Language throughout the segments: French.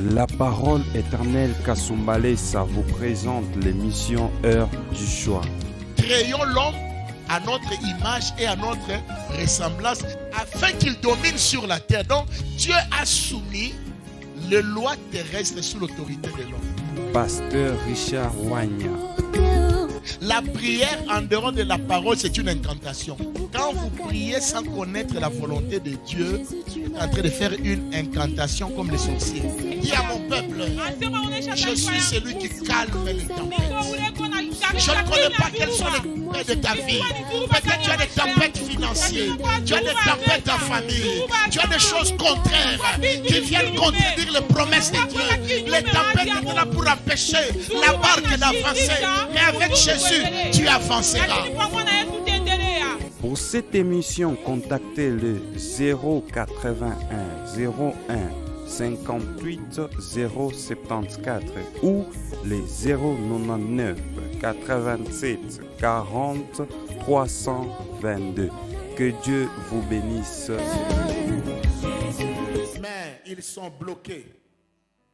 La parole éternelle Kassumbale, ça vous présente l'émission Heure du choix. Créons l'homme à notre image et à notre ressemblance afin qu'il domine sur la terre. Donc Dieu a soumis les lois terrestres sous l'autorité de l'homme. Pasteur Richard Wagner. La prière en dehors de la parole, c'est une incantation. Quand vous priez sans connaître la volonté de Dieu, vous êtes en train de faire une incantation comme les sorciers. Dis à mon peuple, je suis celui qui calme les tempêtes. Je ne connais pas quelles sont les tempêtes de ta vie. Peut-être tu as des tempêtes financières, tu as des tempêtes en famille, tu as des choses contraires qui viennent contredire les promesses de Dieu. Les tempêtes étaient là pour empêcher la barque d'avancer. Mais avec Jésus, tu avanceras. Pour cette émission, contactez le 081 01 58 074 ou les 099 87 40 322. Que Dieu vous bénisse. Mais ils sont bloqués.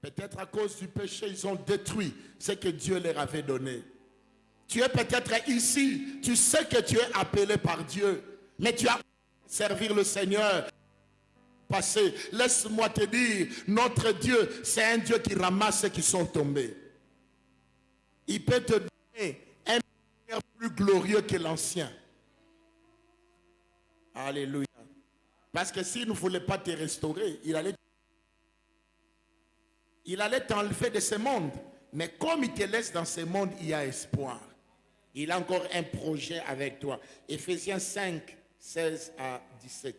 Peut-être à cause du péché, ils ont détruit ce que Dieu leur avait donné. Tu es peut-être ici, tu sais que tu es appelé par Dieu, mais tu as servir le Seigneur. Passé, laisse-moi te dire, notre Dieu, c'est un Dieu qui ramasse ceux qui sont tombés. Il peut te donner un ministère plus glorieux que l'ancien. Alléluia. Parce que s'il ne voulait pas te restaurer, il allait t'enlever de ce monde. Mais comme il te laisse dans ce monde, il y a espoir. Il a encore un projet avec toi. Éphésiens 5, 16 à 17.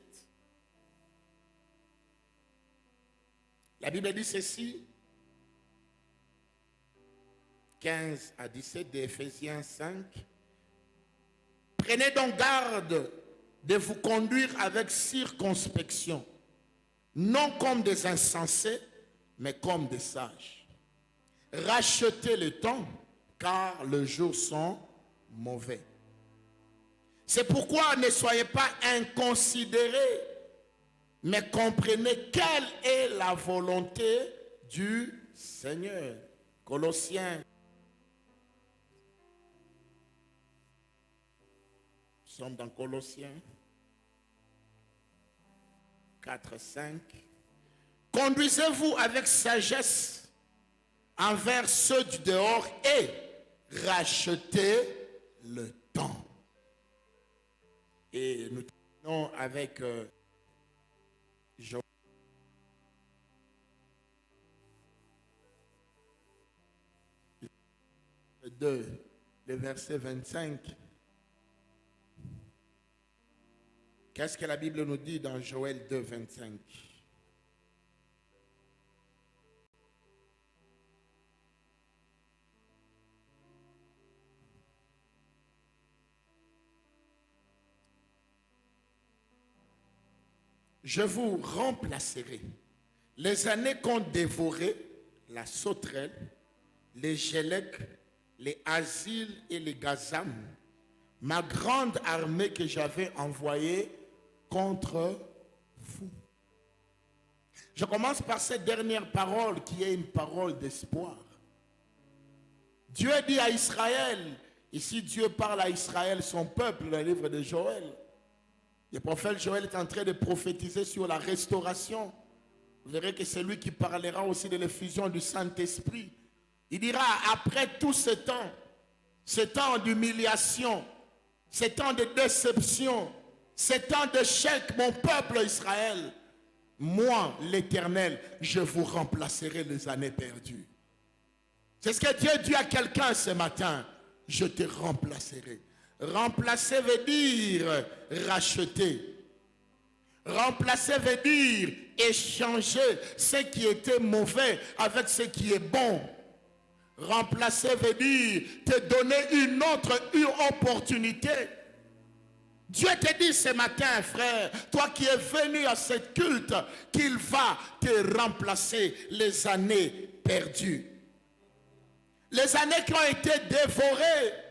La Bible dit ceci, 15 à 17 d'Éphésiens 5. Prenez donc garde de vous conduire avec circonspection, non comme des insensés, mais comme des sages. Rachetez le temps, car les jours sont mauvais. C'est pourquoi ne soyez pas inconsidérés, mais comprenez quelle est la volonté du Seigneur. Colossiens. Nous sommes dans Colossiens 4, 5. Conduisez-vous avec sagesse envers ceux du dehors et rachetez le temps. Et nous terminons avec Joël 2, le verset 25. Qu'est-ce que la Bible nous dit dans Joël 2, 25? Je vous remplacerai les années qu'ont dévoré la sauterelle, les gélèques, les asiles et les gazam, ma grande armée que j'avais envoyée contre vous. Je commence par cette dernière parole qui est une parole d'espoir. Dieu dit à Israël, ici Dieu parle à Israël, son peuple, dans le livre de Joël. Le prophète Joël est en train de prophétiser sur la restauration. Vous verrez que c'est lui qui parlera aussi de l'effusion du Saint-Esprit. Il dira, après tout ce temps d'humiliation, ce temps de déception, ce temps d'échec, mon peuple Israël, moi, l'Éternel, je vous remplacerai les années perdues. C'est ce que Dieu dit à quelqu'un ce matin. Je te remplacerai. Remplacer veut dire racheter. Remplacer veut dire échanger ce qui était mauvais avec ce qui est bon. Remplacer veut dire te donner une opportunité. Dieu te dit ce matin, frère, toi qui es venu à cette culte, qu'il va te remplacer les années perdues. Les années qui ont été dévorées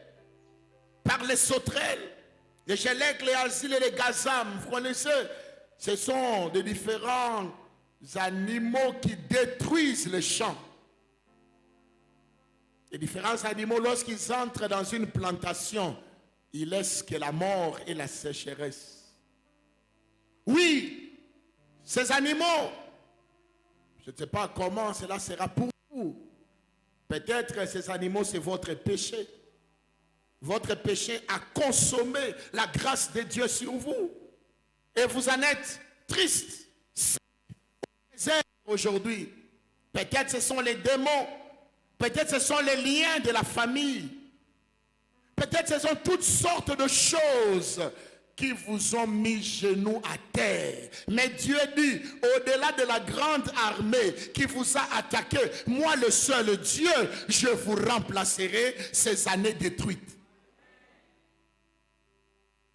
par les sauterelles, les gélèques, les asiles et les gazam. Vous connaissez, ce sont des différents animaux qui détruisent les champs. Les différents animaux, lorsqu'ils entrent dans une plantation, ils laissent que la mort et la sécheresse. Oui, ces animaux, je ne sais pas comment cela sera pour vous. Peut-être ces animaux, c'est votre péché. Votre péché a consommé la grâce de Dieu sur vous. Et vous en êtes triste. Aujourd'hui, peut-être ce sont les démons. Peut-être ce sont les liens de la famille. Peut-être ce sont toutes sortes de choses qui vous ont mis genoux à terre. Mais Dieu dit, au-delà de la grande armée qui vous a attaqué, moi le seul Dieu, je vous remplacerai ces années détruites.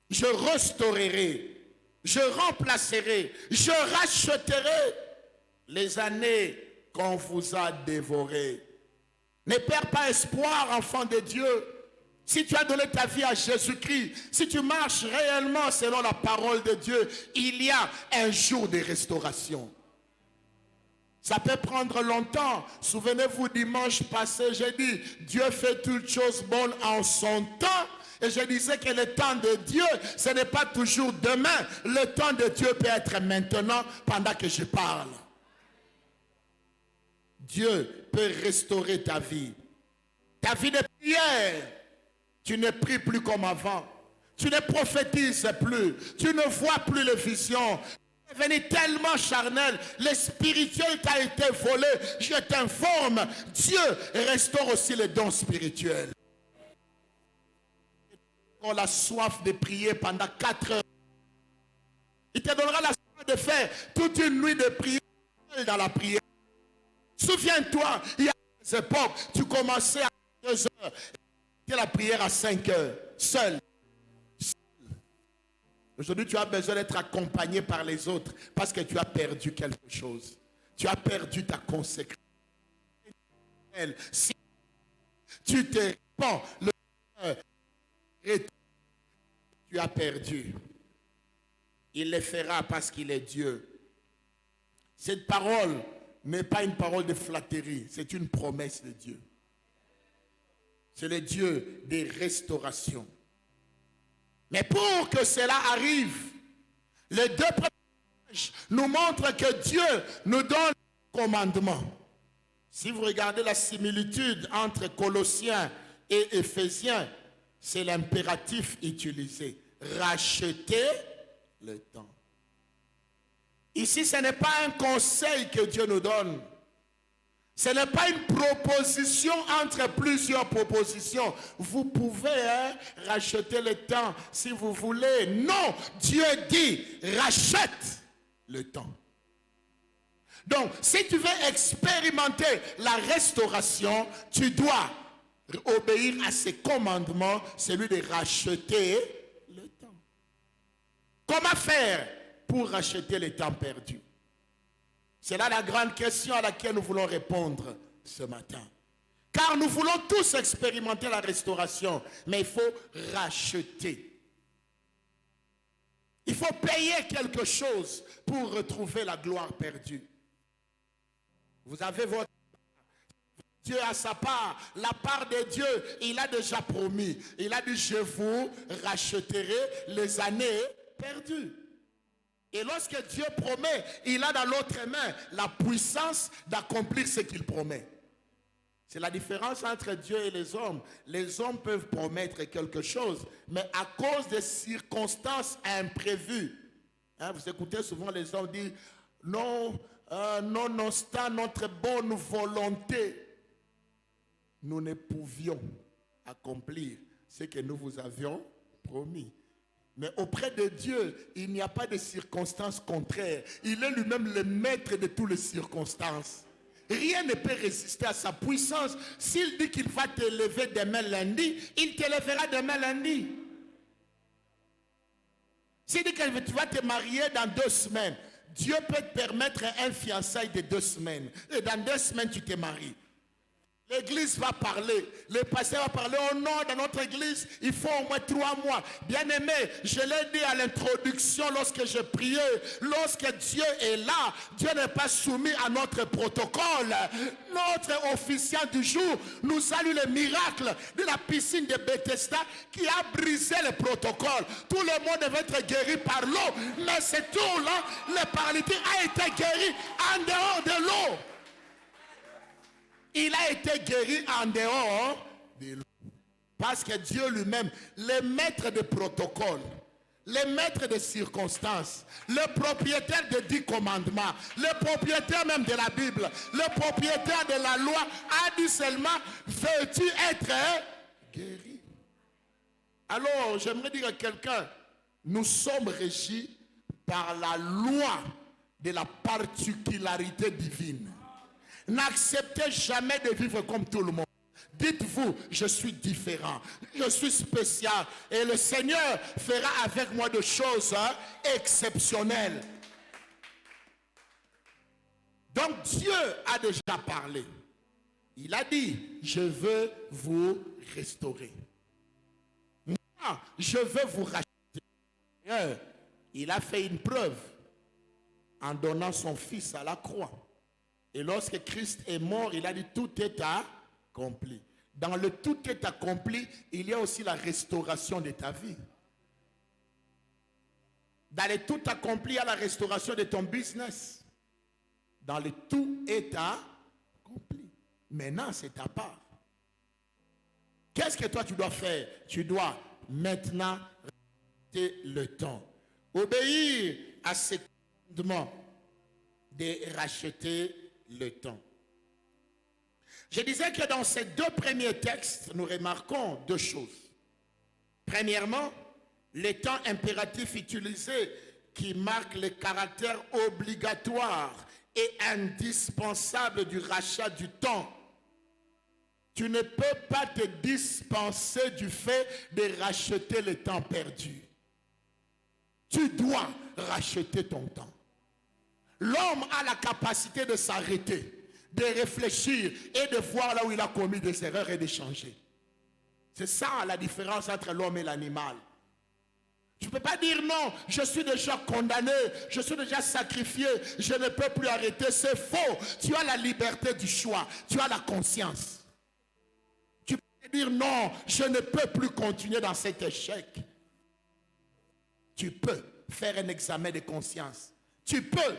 Je restaurerai, je remplacerai, je racheterai les années qu'on vous a dévorées. Ne perds pas espoir, enfant de Dieu. Si tu as donné ta vie à Jésus-Christ, si tu marches réellement selon la parole de Dieu, il y a un jour de restauration. Ça peut prendre longtemps. Souvenez-vous, dimanche passé, j'ai dit, Dieu fait toutes choses bonnes en son temps. Et je disais que le temps de Dieu, ce n'est pas toujours demain. Le temps de Dieu peut être maintenant, pendant que je parle. Dieu peut restaurer ta vie. Ta vie de prière. Tu ne pries plus comme avant. Tu ne prophétises plus. Tu ne vois plus les visions. Tu es devenu tellement charnel. Le spirituel t'a été volé. Je t'informe. Dieu restaure aussi les dons spirituels. On a la soif de prier pendant 4 heures. Il te donnera la soif de faire toute une nuit de prière dans la prière. Souviens-toi, il y a des époques, tu commençais à 2 heures. La prière à 5 heures, seul. Aujourd'hui, tu as besoin d'être accompagné par les autres parce que tu as perdu quelque chose. Tu as perdu ta consécration. Si tu te répands, tu as perdu. Il le fera parce qu'il est Dieu. Cette parole n'est pas une parole de flatterie, c'est une promesse de Dieu. C'est le Dieu des restaurations. Mais pour que cela arrive, les 2 passages nous montrent que Dieu nous donne un commandement. Si vous regardez la similitude entre Colossiens et Éphésiens, c'est l'impératif utilisé. Racheter le temps. Ici, ce n'est pas un conseil que Dieu nous donne. Ce n'est pas une proposition entre plusieurs propositions. Vous pouvez racheter le temps si vous voulez. Non, Dieu dit, rachète le temps. Donc, si tu veux expérimenter la restauration, tu dois obéir à ces commandements, celui de racheter le temps. Comment faire pour racheter le temps perdu? C'est là la grande question à laquelle nous voulons répondre ce matin. Car nous voulons tous expérimenter la restauration, mais il faut racheter. Il faut payer quelque chose pour retrouver la gloire perdue. Vous avez votre Dieu a sa part. La part de Dieu, il a déjà promis. Il a dit, je vous racheterai les années perdues. Et lorsque Dieu promet, il a dans l'autre main la puissance d'accomplir ce qu'il promet. C'est la différence entre Dieu et les hommes. Les hommes peuvent promettre quelque chose, mais à cause des circonstances imprévues. Vous écoutez souvent les hommes dire, non, nonobstant notre bonne volonté, nous ne pouvions accomplir ce que nous vous avions promis. Mais auprès de Dieu, il n'y a pas de circonstances contraires. Il est lui-même le maître de toutes les circonstances. Rien ne peut résister à sa puissance. S'il dit qu'il va te lever demain lundi, il te lèvera demain lundi. S'il dit que tu vas te marier dans 2 semaines, Dieu peut te permettre un fiançailles de 2 semaines. Et dans 2 semaines, tu te maries. L'église va parler, le pasteur va parler au nom de notre église, il faut au moins 3 mois. Bien aimé, je l'ai dit à l'introduction lorsque je priais, lorsque Dieu est là, Dieu n'est pas soumis à notre protocole. Notre officiant du jour nous salue le miracle de la piscine de Bethesda qui a brisé le protocole. Tout le monde devait être guéri par l'eau, mais c'est tout là, le paralytique a été guéri en dehors de l'eau. Il a été guéri en dehors de l'eau. Parce que Dieu lui-même, le maître de protocole, le maître de circonstances, le propriétaire des 10 commandements, le propriétaire même de la Bible, le propriétaire de la loi, a dit seulement, veux-tu être guéri? Alors, j'aimerais dire à quelqu'un, nous sommes régis par la loi de la particularité divine. N'acceptez jamais de vivre comme tout le monde. Dites-vous, je suis différent, je suis spécial et le Seigneur fera avec moi des choses exceptionnelles. Donc Dieu a déjà parlé. Il a dit, je veux vous restaurer. Moi, je veux vous racheter. Il a fait une preuve en donnant son fils à la croix. Et lorsque Christ est mort, il a dit tout est accompli. Dans le tout est accompli, il y a aussi la restauration de ta vie. Dans le tout accompli, il y a la restauration de ton business. Dans le tout est accompli. Maintenant, c'est ta part. Qu'est-ce que toi tu dois faire? Tu dois maintenant racheter le temps. Obéir à ce commandement de racheter le temps. Je disais que dans ces 2 premiers textes, nous remarquons 2 choses. Premièrement, le temps impératif utilisé qui marque le caractère obligatoire et indispensable du rachat du temps. Tu ne peux pas te dispenser du fait de racheter le temps perdu. Tu dois racheter ton temps. L'homme a la capacité de s'arrêter, de réfléchir et de voir là où il a commis des erreurs et de changer. C'est ça la différence entre l'homme et l'animal. Tu ne peux pas dire non, je suis déjà condamné, je suis déjà sacrifié, je ne peux plus arrêter. C'est faux. Tu as la liberté du choix, tu as la conscience. Tu peux dire non, je ne peux plus continuer dans cet échec. Tu peux faire un examen de conscience. Tu peux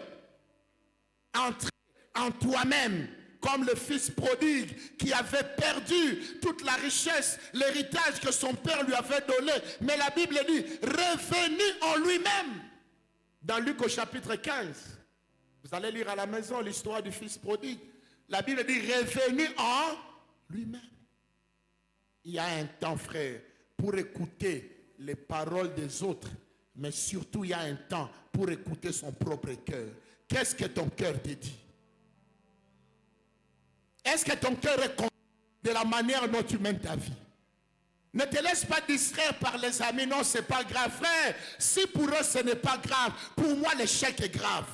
entrer en toi-même comme le fils prodigue qui avait perdu toute la richesse, l'héritage que son père lui avait donné. Mais la Bible dit, revenu en lui-même. Dans Luc au chapitre 15, vous allez lire à la maison l'histoire du fils prodigue. La Bible dit, revenu en lui-même. Il y a un temps, frère, pour écouter les paroles des autres, mais surtout il y a un temps pour écouter son propre cœur. Qu'est-ce que ton cœur te dit? Est-ce que ton cœur est content de la manière dont tu mènes ta vie? Ne te laisse pas distraire par les amis. Non, ce n'est pas grave. Frère, si pour eux ce n'est pas grave, pour moi l'échec est grave.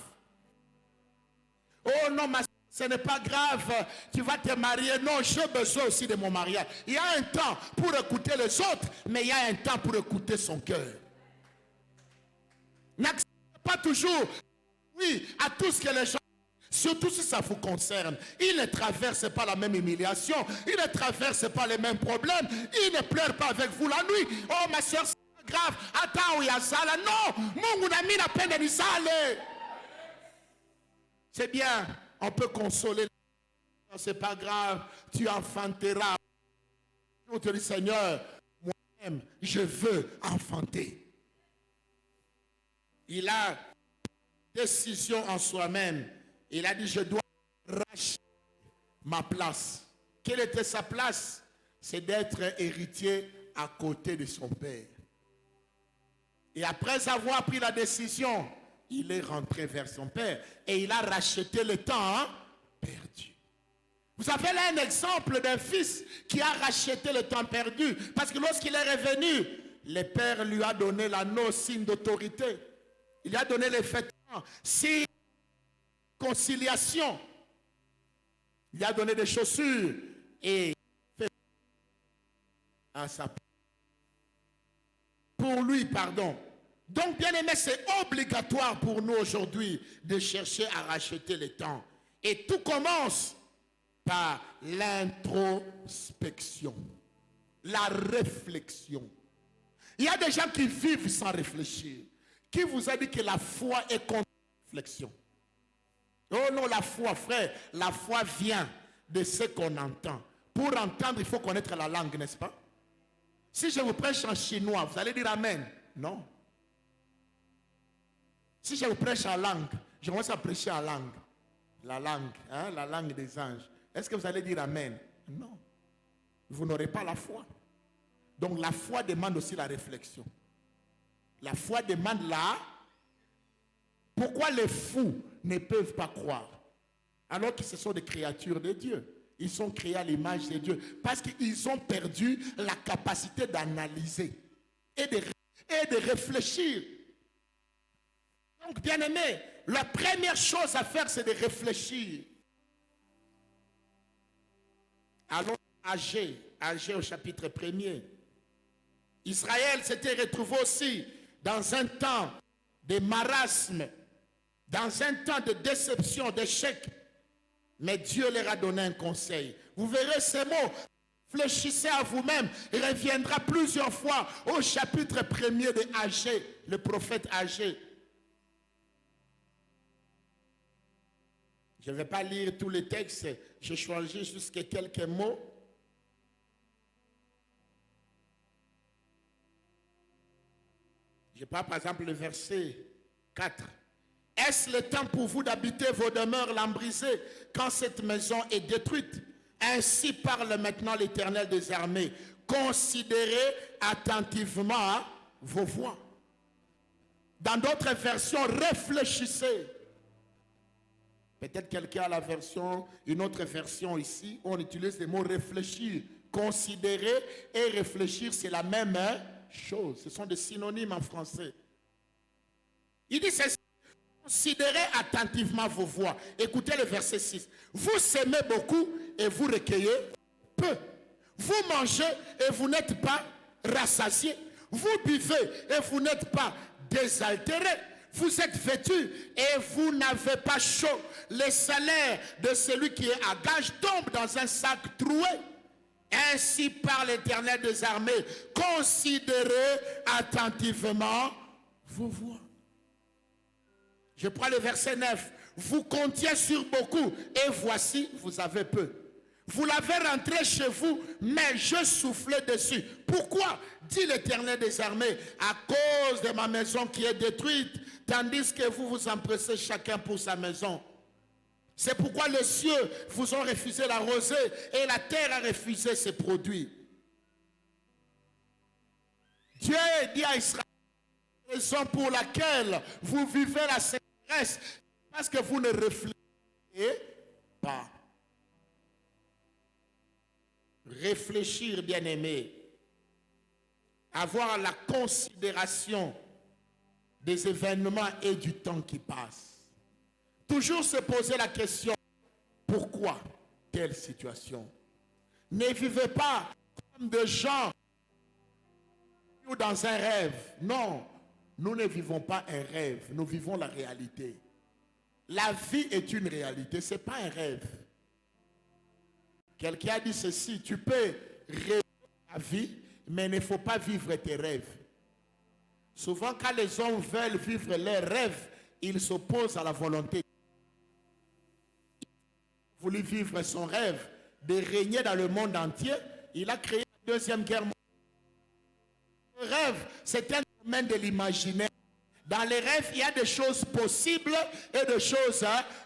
Oh non, ma soeur, ce n'est pas grave. Tu vas te marier. Non, j'ai besoin aussi de mon mariage. Il y a un temps pour écouter les autres, mais il y a un temps pour écouter son cœur. N'accepte pas toujours, oui, à tout ce que les gens, surtout si ça vous concerne. Ils ne traversent pas la même humiliation. Ils ne traversent pas les mêmes problèmes. Ils ne pleurent pas avec vous la nuit. Oh ma soeur, c'est pas grave. Attends, il y a ça là. Non, mon ami n'a peine de ça. C'est bien, on peut consoler. C'est pas grave, tu enfanteras. On te dit, Seigneur, moi-même, je veux enfanter. Il a décision en soi-même. Il a dit, je dois racheter ma place. Quelle était sa place? C'est d'être héritier à côté de son père. Et après avoir pris la décision, il est rentré vers son père et il a racheté le temps perdu. Vous avez là un exemple d'un fils qui a racheté le temps perdu. Parce que lorsqu'il est revenu, le père lui a donné l'anneau, signe d'autorité. Il a donné les vêtements, signe de conciliation. Il a donné des chaussures, et fait à sa pour lui, pardon. Donc, bien aimé, c'est obligatoire pour nous aujourd'hui de chercher à racheter le temps. Et tout commence par l'introspection, la réflexion. Il y a des gens qui vivent sans réfléchir. Qui vous a dit que la foi est contre la réflexion? Oh non, la foi, frère, la foi vient de ce qu'on entend. Pour entendre, il faut connaître la langue, n'est-ce pas? Si je vous prêche en chinois, vous allez dire Amen. Non. Si je vous prêche en langue, je commence à prêcher en langue. La langue, hein, la langue des anges. Est-ce que vous allez dire Amen? Non. Vous n'aurez pas la foi. Donc la foi demande aussi la réflexion. La foi demande la... Pourquoi les fous ne peuvent pas croire? Alors que ce sont des créatures de Dieu. Ils sont créés à l'image de Dieu. Parce qu'ils ont perdu la capacité d'analyser et de réfléchir. Donc, bien aimé, la première chose à faire, c'est de réfléchir. Allons à Agé au chapitre 1er. Israël s'était retrouvé aussi dans un temps de marasme, dans un temps de déception, d'échec. Mais Dieu leur a donné un conseil. Vous verrez ces mots. Réfléchissez à vous-même. Il reviendra plusieurs fois au chapitre 1er de Agé, le prophète Agé. Je ne vais pas lire tous les textes. J'ai choisi juste quelques mots. Je parle par exemple le verset 4. Est-ce le temps pour vous d'habiter vos demeures lambrisées quand cette maison est détruite? Ainsi parle maintenant l'Éternel des armées. Considérez attentivement vos voies. Dans d'autres versions, réfléchissez. Peut-être quelqu'un a la version, une autre version ici, on utilise le mot réfléchir. Considérer et réfléchir, c'est la même chose. Ce sont des synonymes en français. Il dit c'est considérez attentivement vos voies. Écoutez le verset 6. Vous semez beaucoup et vous recueillez peu. Vous mangez et vous n'êtes pas rassasiés. Vous buvez et vous n'êtes pas désaltérés. Vous êtes vêtus et vous n'avez pas chaud. Le salaire de celui qui est à gage tombe dans un sac troué. Ainsi parle l'Éternel des armées. Considérez attentivement vos voies. Je prends le verset 9. Vous comptiez sur beaucoup et voici, vous avez peu. Vous l'avez rentré chez vous, mais je soufflais dessus. Pourquoi? Dit l'Éternel des armées. À cause de ma maison qui est détruite, tandis que vous vous empressez chacun pour sa maison. C'est pourquoi les cieux vous ont refusé la rosée et la terre a refusé ses produits. Dieu dit à Israël, la raison pour laquelle vous vivez la sécheresse, parce que vous ne réfléchissez pas. Réfléchir, bien-aimé, avoir la considération des événements et du temps qui passe. Toujours se poser la question, pourquoi telle situation? Ne vivez pas comme des gens ou dans un rêve. Non, nous ne vivons pas un rêve, nous vivons la réalité. La vie est une réalité, ce n'est pas un rêve. Quelqu'un a dit ceci, tu peux rêver la vie, mais il ne faut pas vivre tes rêves. Souvent, quand les hommes veulent vivre leurs rêves, ils s'opposent à la volonté. Il a voulu vivre son rêve de régner dans le monde entier. Il a créé la Deuxième Guerre mondiale. Le rêve, c'est un domaine de l'imaginaire. Dans les rêves, il y a des choses possibles et des choses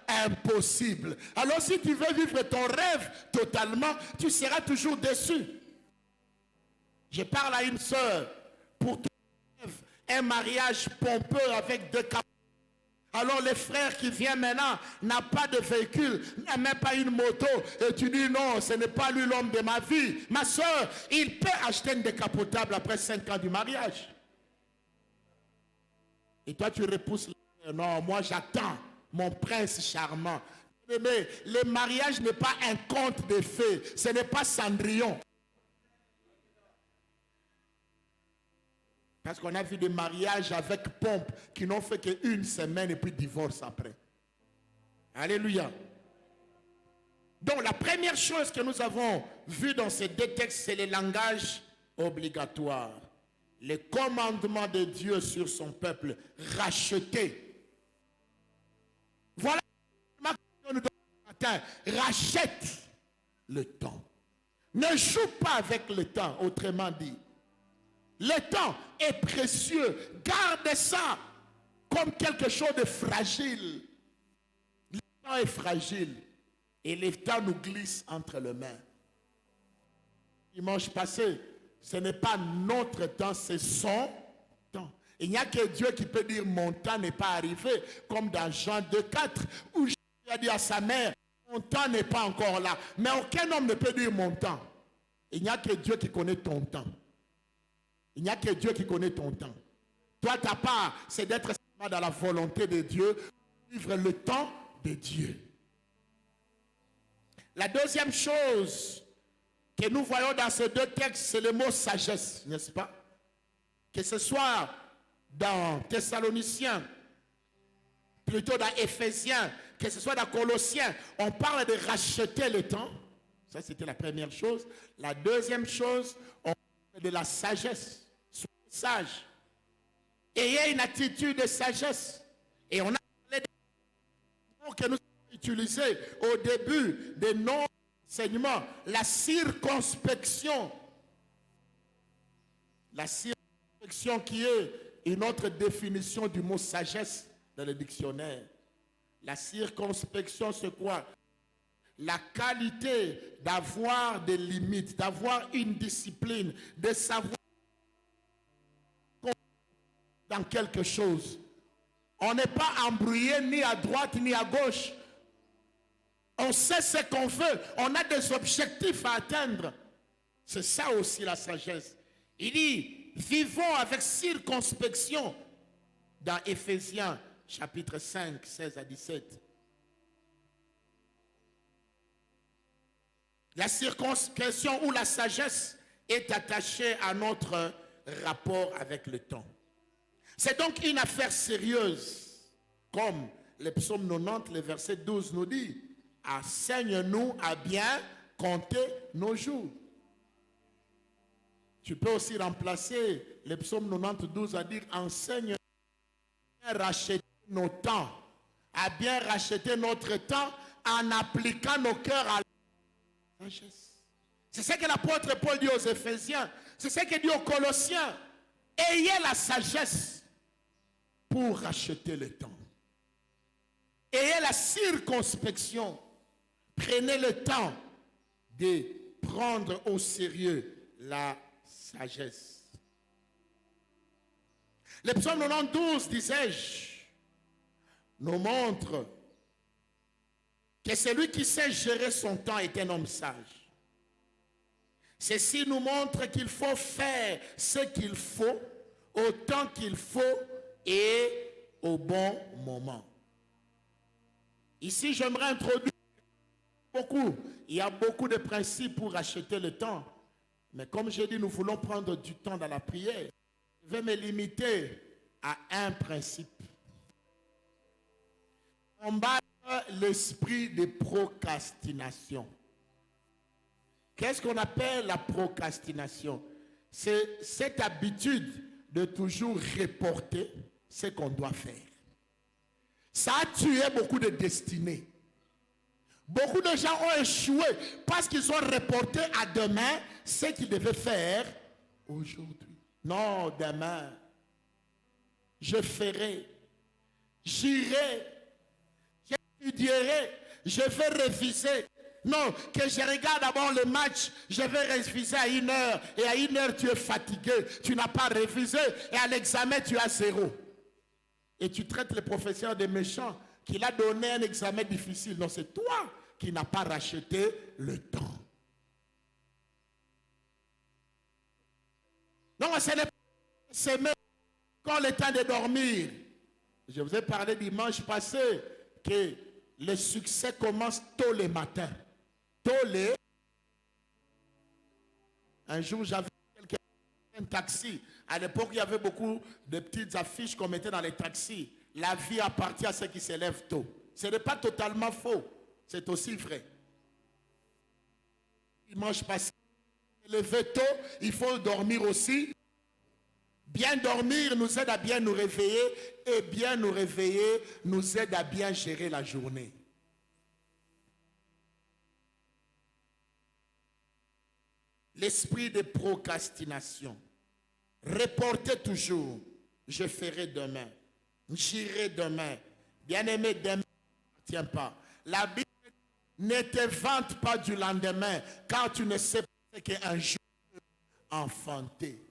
impossibles. Alors si tu veux vivre ton rêve totalement, tu seras toujours déçu. Je parle à une sœur. Pour ton rêve, un mariage pompeux avec 2 couples. Alors les frères qui viennent maintenant n'a pas de véhicule, n'a même pas une moto. Et tu dis non, ce n'est pas lui l'homme de ma vie. Ma soeur, il peut acheter une décapotable après 5 ans du mariage. Et toi tu repousses. Non, moi j'attends mon prince charmant. Mais le mariage n'est pas un conte de fées. Ce n'est pas Cendrillon. Parce qu'on a vu des mariages avec pompe qui n'ont fait qu'une semaine et puis divorce après. Alléluia. Donc la première chose que nous avons vue dans ces deux textes, c'est le langage obligatoire. Les commandements de Dieu sur son peuple racheté. Voilà ma question nous donne ce matin. Rachète le temps. Ne joue pas avec le temps, autrement dit. Le temps est précieux. Garde ça comme quelque chose de fragile. Le temps est fragile. Et le temps nous glisse entre les mains. Dimanche passé, ce n'est pas notre temps, c'est son temps. Il n'y a que Dieu qui peut dire mon temps n'est pas arrivé. Comme dans Jean 2,4 où Jésus a dit à sa mère, mon temps n'est pas encore là. Mais aucun homme ne peut dire mon temps. Il n'y a que Dieu qui connaît ton temps. Il n'y a que Dieu qui connaît ton temps. Toi, ta part, c'est d'être dans la volonté de Dieu, vivre le temps de Dieu. La deuxième chose que nous voyons dans ces deux textes, c'est le mot sagesse, n'est-ce pas? Que ce soit dans Thessaloniciens, plutôt dans Éphésiens, que ce soit dans Colossiens, on parle de racheter le temps. Ça, c'était la première chose. La deuxième chose, on parle de la sagesse. Soyez sages. Ayez une attitude de sagesse. Et on a parlé des mots que nous avons utilisés au début de nos enseignements. La circonspection. La circonspection qui est une autre définition du mot sagesse dans le dictionnaire. La circonspection, c'est quoi? La qualité d'avoir des limites, d'avoir une discipline, de savoir dans quelque chose. On n'est pas embrouillé ni à droite ni à gauche. On sait ce qu'on veut. On a des objectifs à atteindre. C'est ça aussi la sagesse. Il dit, vivons avec circonspection dans Éphésiens chapitre 5, 16 à 17. La circonspection ou la sagesse est attachée à notre rapport avec le temps. C'est donc une affaire sérieuse, comme le psaume 90, le verset 12 nous dit, enseigne-nous à bien compter nos jours. Tu peux aussi remplacer le psaume 92 à dire, enseigne-nous à bien racheter nos temps, à bien racheter notre temps en appliquant nos cœurs à la sagesse. C'est ce que l'apôtre Paul dit aux Éphésiens, c'est ce qu'il dit aux Colossiens. Ayez la sagesse pour racheter le temps. Ayez la circonspection. Prenez le temps de prendre au sérieux la sagesse. Le psaume 92, disais-je, nous montre que celui qui sait gérer son temps est un homme sage. Ceci nous montre qu'il faut faire ce qu'il faut, au temps qu'il faut et au bon moment. Ici, j'aimerais introduire beaucoup. Il y a beaucoup de principes pour acheter le temps. Mais comme j'ai dit, nous voulons prendre du temps dans la prière. Je vais me limiter à un principe. Combattre l'esprit de procrastination. Qu'est-ce qu'on appelle la procrastination? C'est cette habitude de toujours reporter ce qu'on doit faire. Ça a tué beaucoup de destinées. Beaucoup de gens ont échoué parce qu'ils ont reporté à demain ce qu'ils devaient faire aujourd'hui. Non, demain, je ferai, j'irai, j'étudierai, je vais réviser. Non, que je regarde d'abord le match, je vais réviser à 1h, et à 1h tu es fatigué, tu n'as pas révisé, et à l'examen tu as 0. Et tu traites le professeur de méchant, qu'il a donné un examen difficile. Non, c'est toi qui n'as pas racheté le temps. Non, ce n'est pas s'aimer quand le temps de dormir. Je vous ai parlé dimanche passé que le succès commence tôt le matin. Tôt les... Un jour, j'avais un taxi. À l'époque, il y avait beaucoup de petites affiches qu'on mettait dans les taxis. La vie appartient à ceux qui se lèvent tôt. Ce n'est pas totalement faux. C'est aussi vrai. Dimanche passé, lever tôt, il faut dormir aussi. Bien dormir nous aide à bien nous réveiller et bien nous réveiller nous aide à bien gérer la journée. L'esprit de procrastination. Reportez toujours. Je ferai demain. J'irai demain. Bien-aimé, demain ne t'appartient pas. La Bible ne te vante pas du lendemain car tu ne sais pas ce qu'un jour enfanté.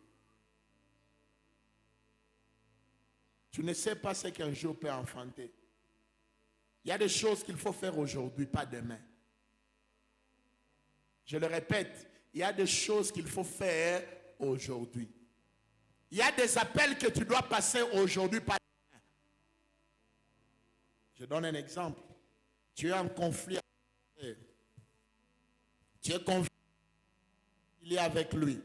Tu ne sais pas ce qu'un jour peut enfanter. Il y a des choses qu'il faut faire aujourd'hui, pas demain. Je le répète, il y a des choses qu'il faut faire aujourd'hui. Il y a des appels que tu dois passer aujourd'hui, pas demain. Je donne un exemple. Tu es en conflit avec lui. Tu es conflit avec lui.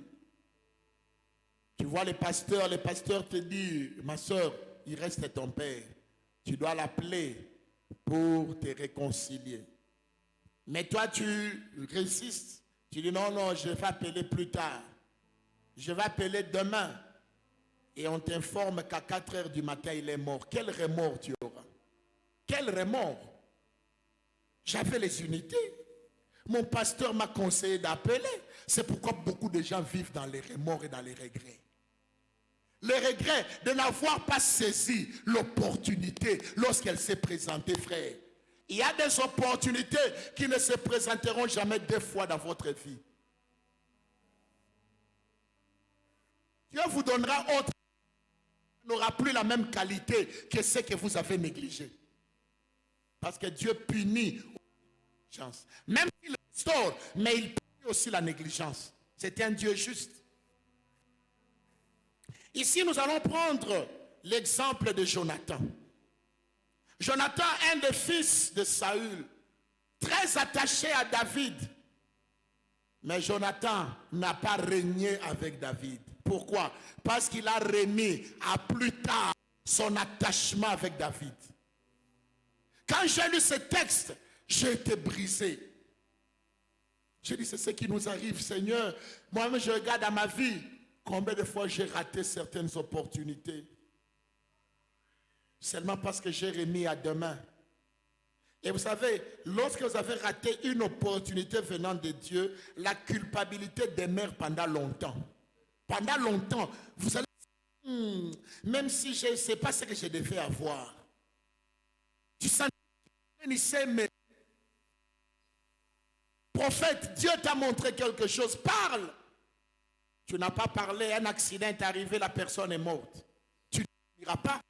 Tu vois le pasteur te dit, ma soeur, il reste ton père. Tu dois l'appeler pour te réconcilier. Mais toi, tu résistes. Tu dis, non, je vais appeler plus tard. Je vais appeler demain. Et on t'informe qu'à 4 heures du matin, il est mort. Quel remords tu auras? Quel remords? J'avais les unités. Mon pasteur m'a conseillé d'appeler. C'est pourquoi beaucoup de gens vivent dans les remords et dans les regrets. Le regret de n'avoir pas saisi l'opportunité lorsqu'elle s'est présentée, frère. Il y a des opportunités qui ne se présenteront jamais 2 fois dans votre vie. Dieu vous donnera autre, n'aura plus la même qualité que ce que vous avez négligé. Parce que Dieu punit la négligence. Même s'il restaure, mais il punit aussi la négligence. C'est un Dieu juste. Ici, nous allons prendre l'exemple de Jonathan. Jonathan, un des fils de Saül, très attaché à David. Mais Jonathan n'a pas régné avec David. Pourquoi? Parce qu'il a remis à plus tard son attachement avec David. Quand j'ai lu ce texte, j'ai été brisé. J'ai dit, c'est ce qui nous arrive, Seigneur. Moi-même, je regarde à ma vie. Combien de fois j'ai raté certaines opportunités seulement parce que j'ai remis à demain. Et vous savez, lorsque vous avez raté une opportunité venant de Dieu, la culpabilité demeure pendant longtemps. Pendant longtemps, vous allez même si je ne sais pas ce que je devais avoir. Tu sens mais prophète, Dieu t'a montré quelque chose, parle. Tu n'as pas parlé, un accident est arrivé, la personne est morte. Tu ne diras pas.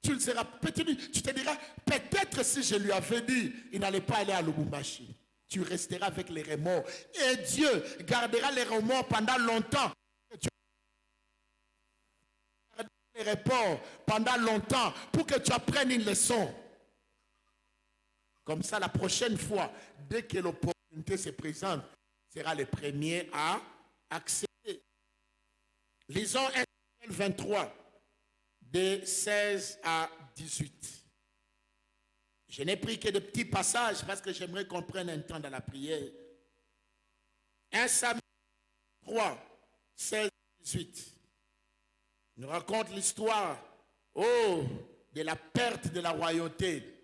Tu te diras, peut-être si je lui avais dit, il n'allait pas aller à Lubumbashi. Tu resteras avec les remords. Et Dieu gardera les remords pendant longtemps. Tu garderas les remords pendant longtemps pour que tu apprennes une leçon. Comme ça, la prochaine fois, dès que l'opportunité se présente, tu seras le premier à accepter. Lisons 1 Samuel 23, de 16 à 18. Je n'ai pris que de petits passages parce que j'aimerais qu'on prenne un temps dans la prière. 1 Samuel 3, 16 à 18. Nous raconte l'histoire, de la perte de la royauté.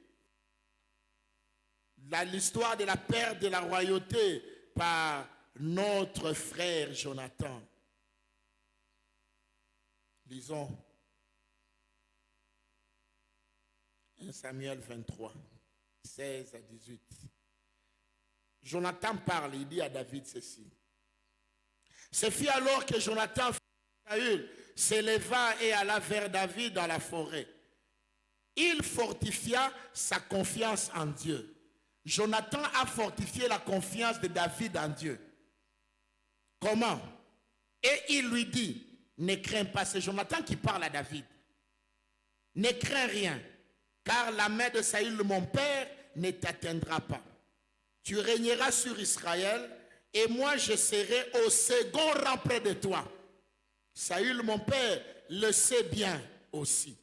L'histoire de la perte de la royauté par notre frère Jonathan. Lisons 1 Samuel 23, 16 à 18. Jonathan parle, il dit à David ceci. Ce fut alors que Jonathan, fils de Saül, s'éleva et alla vers David dans la forêt. Il fortifia sa confiance en Dieu. Jonathan a fortifié la confiance de David en Dieu. Comment? Et il lui dit, ne crains pas, c'est Jonathan qui parle à David. Ne crains rien, car la main de Saül, mon père, ne t'atteindra pas. Tu régneras sur Israël et moi je serai au second rang près de toi. Saül, mon père, le sait bien aussi.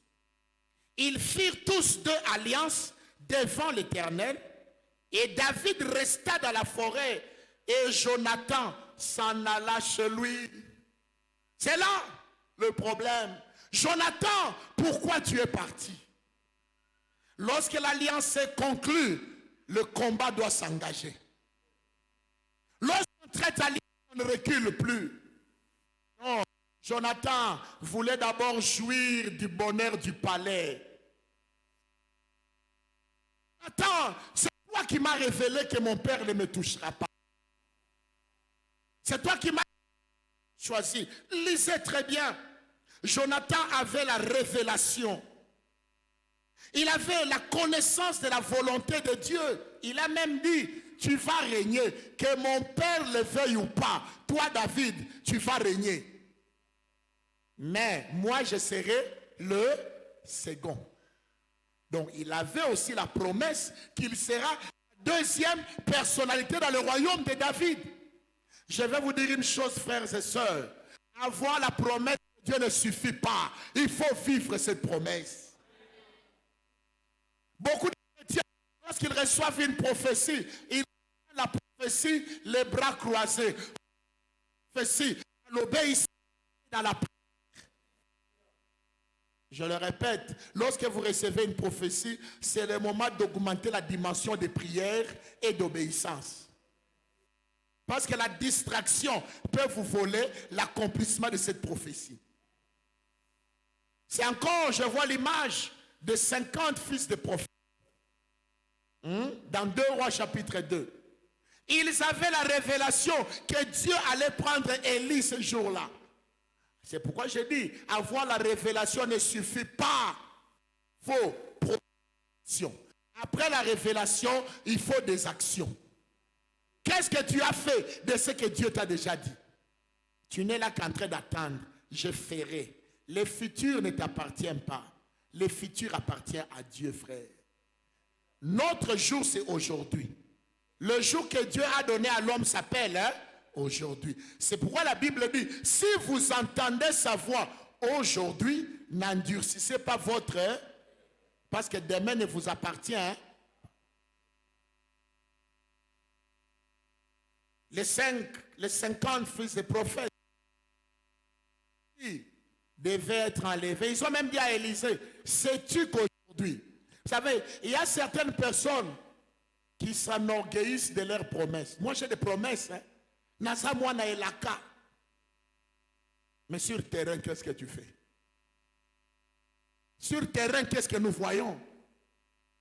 Ils firent tous deux alliances devant l'Éternel et David resta dans la forêt et Jonathan s'en alla chez lui. C'est là le problème. Jonathan, pourquoi tu es parti? Lorsque l'alliance est conclue, le combat doit s'engager. Lorsqu'on traite alliance, on ne recule plus. Non, Jonathan voulait d'abord jouir du bonheur du palais. Attends, c'est toi qui m'as révélé que mon père ne me touchera pas. C'est toi qui m'as choisi. Lisez très bien. Jonathan avait la révélation. Il avait la connaissance de la volonté de Dieu. Il a même dit, tu vas régner. Que mon père le veuille ou pas. Toi, David, tu vas régner. Mais moi, je serai le second. Donc, il avait aussi la promesse qu'il sera la deuxième personnalité dans le royaume de David. Je vais vous dire une chose, frères et sœurs. Avoir la promesse de Dieu ne suffit pas. Il faut vivre cette promesse. Beaucoup de chrétiens, lorsqu'ils reçoivent une prophétie, ils ont la prophétie, les bras croisés. La prophétie, l'obéissance dans la prière. Je le répète, lorsque vous recevez une prophétie, c'est le moment d'augmenter la dimension de prière et d'obéissance. Parce que la distraction peut vous voler l'accomplissement de cette prophétie. C'est encore, je vois l'image de 50 fils de prophètes. Dans 2 Rois chapitre 2. Ils avaient la révélation que Dieu allait prendre Élie ce jour-là. C'est pourquoi je dis, avoir la révélation ne suffit pas. Il faut protection. Après la révélation, il faut des actions. Qu'est-ce que tu as fait de ce que Dieu t'a déjà dit? Tu n'es là qu'en train d'attendre. Je ferai. Le futur ne t'appartient pas. Le futur appartient à Dieu, frère. Notre jour, c'est aujourd'hui. Le jour que Dieu a donné à l'homme s'appelle aujourd'hui. C'est pourquoi la Bible dit, si vous entendez sa voix aujourd'hui, n'endurcissez pas votre... parce que demain ne vous appartient. Les 50 fils de prophètes devaient être enlevés. Ils ont même dit à Élisée, sais-tu qu'aujourd'hui, vous savez, il y a certaines personnes qui s'enorgueillissent de leurs promesses. Moi, j'ai des promesses. Nasa moi na elaka. Mais sur le terrain, qu'est-ce que tu fais? Sur le terrain, qu'est-ce que nous voyons?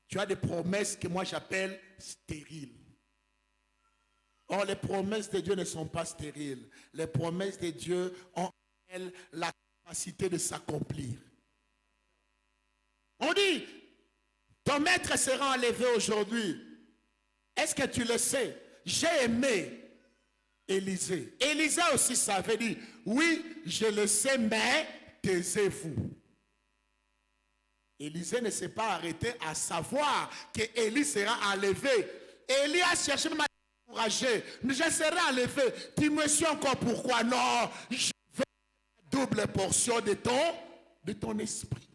Tu as des promesses que moi j'appelle stériles. Or, les promesses de Dieu ne sont pas stériles. Les promesses de Dieu ont, elles, la capacité de s'accomplir. On dit, ton maître sera enlevé aujourd'hui. Est-ce que tu le sais? J'ai aimé Élisée. Élisée aussi savait dire, oui, je le sais, mais taisez-vous. Élisée ne s'est pas arrêté à savoir que Élie sera enlevé. Élie a cherché à m'encourager. Je serai enlevé. Tu me suis encore pourquoi? Non, je veux la double portion de ton esprit.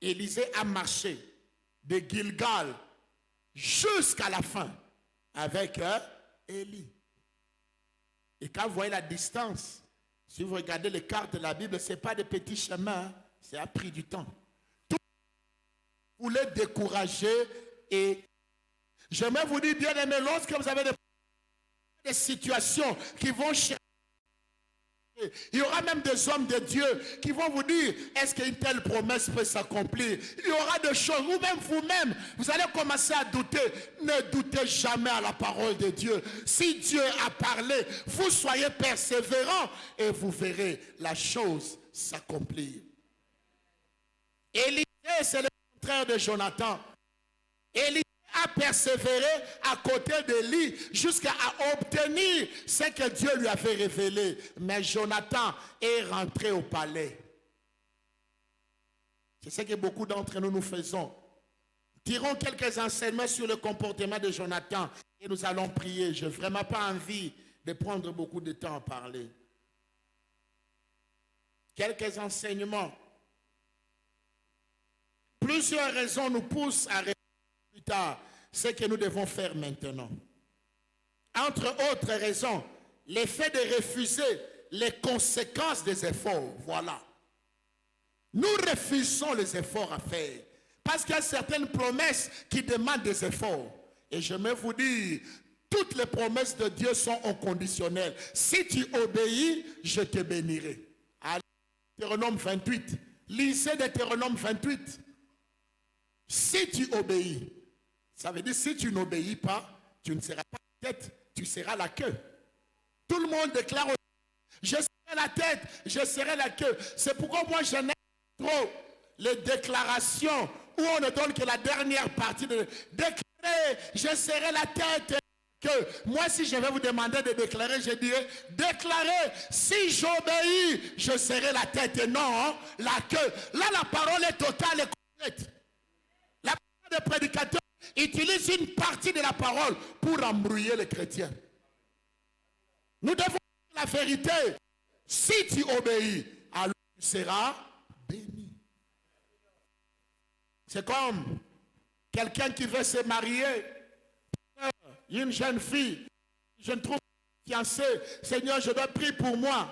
Élisée a marché de Gilgal jusqu'à la fin avec Élie. Et quand vous voyez la distance, si vous regardez les cartes de la Bible, ce n'est pas des petits chemins, c'est a pris du temps. Tout vous voulez décourager et j'aimerais vous dire, bien aimé, lorsque vous avez des situations qui vont chercher, il y aura même des hommes de Dieu qui vont vous dire, est-ce qu'une telle promesse peut s'accomplir? Il y aura des choses, ou même vous-même, vous allez commencer à douter. Ne doutez jamais à la parole de Dieu. Si Dieu a parlé, vous soyez persévérants et vous verrez la chose s'accomplir. Élisée, c'est le contraire de Jonathan. Élisée a persévéré à côté d'Élie jusqu'à obtenir ce que Dieu lui avait révélé. Mais Jonathan est rentré au palais. C'est ce que beaucoup d'entre nous faisons. Tirons quelques enseignements sur le comportement de Jonathan et nous allons prier. Je n'ai vraiment pas envie de prendre beaucoup de temps à parler. Quelques enseignements. Plusieurs raisons nous poussent à réfléchir plus tard ce que nous devons faire maintenant. Entre autres raisons, l'effet de refuser les conséquences des efforts. Voilà. Nous refusons les efforts à faire. Parce qu'il y a certaines promesses qui demandent des efforts. Et je vais vous dire, toutes les promesses de Dieu sont inconditionnelles. Si tu obéis, je te bénirai. Allez, Deutéronome 28. Lisez Deutéronome 28. Si tu obéis, ça veut dire si tu n'obéis pas, tu ne seras pas la tête, tu seras la queue. Tout le monde déclare, je serai la tête, je serai la queue. C'est pourquoi moi je n'aime trop les déclarations où on ne donne que la dernière partie de déclarer, je serai la tête. Que moi, si je vais vous demander de déclarer, je dirais, déclarer, si j'obéis, je serai la tête et non la queue. Là, la parole est totale et complète. La parole des prédicateurs utilise une partie de la parole pour embrouiller les chrétiens. Nous devons dire la vérité. Si tu obéis, alors tu seras béni. C'est comme quelqu'un qui veut se marier. Une jeune fille, je ne trouve pas fiancée. Seigneur, je dois prier pour moi.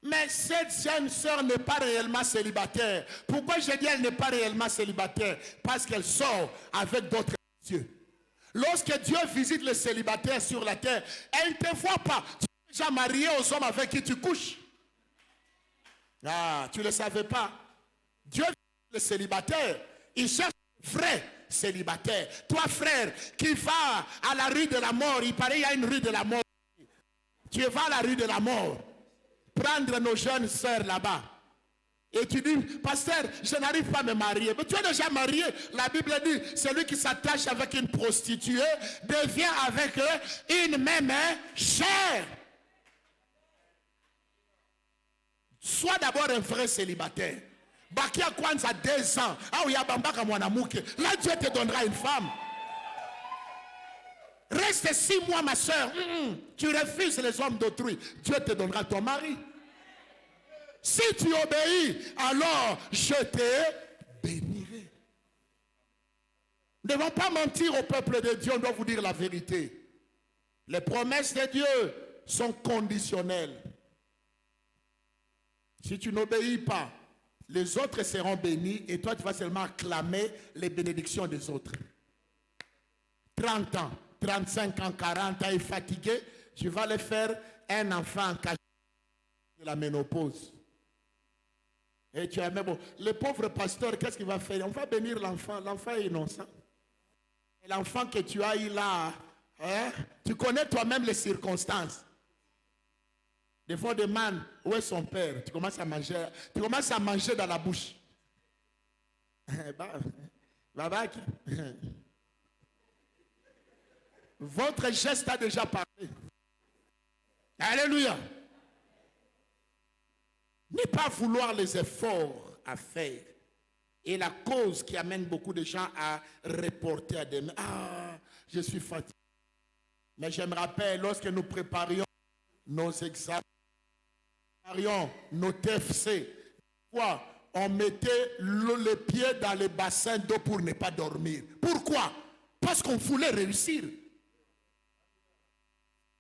Mais cette jeune sœur n'est pas réellement célibataire. Pourquoi je dis elle n'est pas réellement célibataire? Parce qu'elle sort avec d'autres dieux. Lorsque Dieu visite les célibataires sur la terre, elle ne te voit pas. Tu es déjà marié aux hommes avec qui tu couches. Ah, tu ne le savais pas. Dieu visite les célibataires. Il cherche vrai célibataire. Toi, frère, qui va à la rue de la mort, il paraît qu'il y a une rue de la mort. Tu vas à la rue de la mort, prendre nos jeunes sœurs là-bas. Et tu dis, pasteur, je n'arrive pas à me marier. Mais tu es déjà marié. La Bible dit, celui qui s'attache avec une prostituée devient avec eux une même chair. Sois d'abord un vrai célibataire. Bakia Kwanza 2 ans. Ah oui, Abambaka Mwanamouke. Là, Dieu te donnera une femme. Reste 6 mois, ma soeur. Tu refuses les hommes d'autrui. Dieu te donnera ton mari. Si tu obéis, alors je te bénirai. Ne devons pas mentir au peuple de Dieu. On doit vous dire la vérité. Les promesses de Dieu sont conditionnelles. Si tu n'obéis pas, les autres seront bénis et toi tu vas seulement acclamer les bénédictions des autres. 30 ans, 35 ans, 40 ans et fatigué, tu vas les faire un enfant caché de la ménopause. Et tu as même bon, le pauvre pasteur, qu'est-ce qu'il va faire? On va bénir l'enfant. L'enfant est innocent. Et l'enfant que tu as eu là, hein, tu connais toi-même les circonstances. Des fois, on demande où est son père. Tu commences à manger dans la bouche. Votre geste a déjà parlé. Alléluia. Ne pas vouloir les efforts à faire est la cause qui amène beaucoup de gens à reporter à demain. Ah, je suis fatigué. Mais je me rappelle, lorsque nous préparions nos examens, nos TFC, on mettait les pieds dans les bassins d'eau pour ne pas dormir. Pourquoi? Parce qu'on voulait réussir.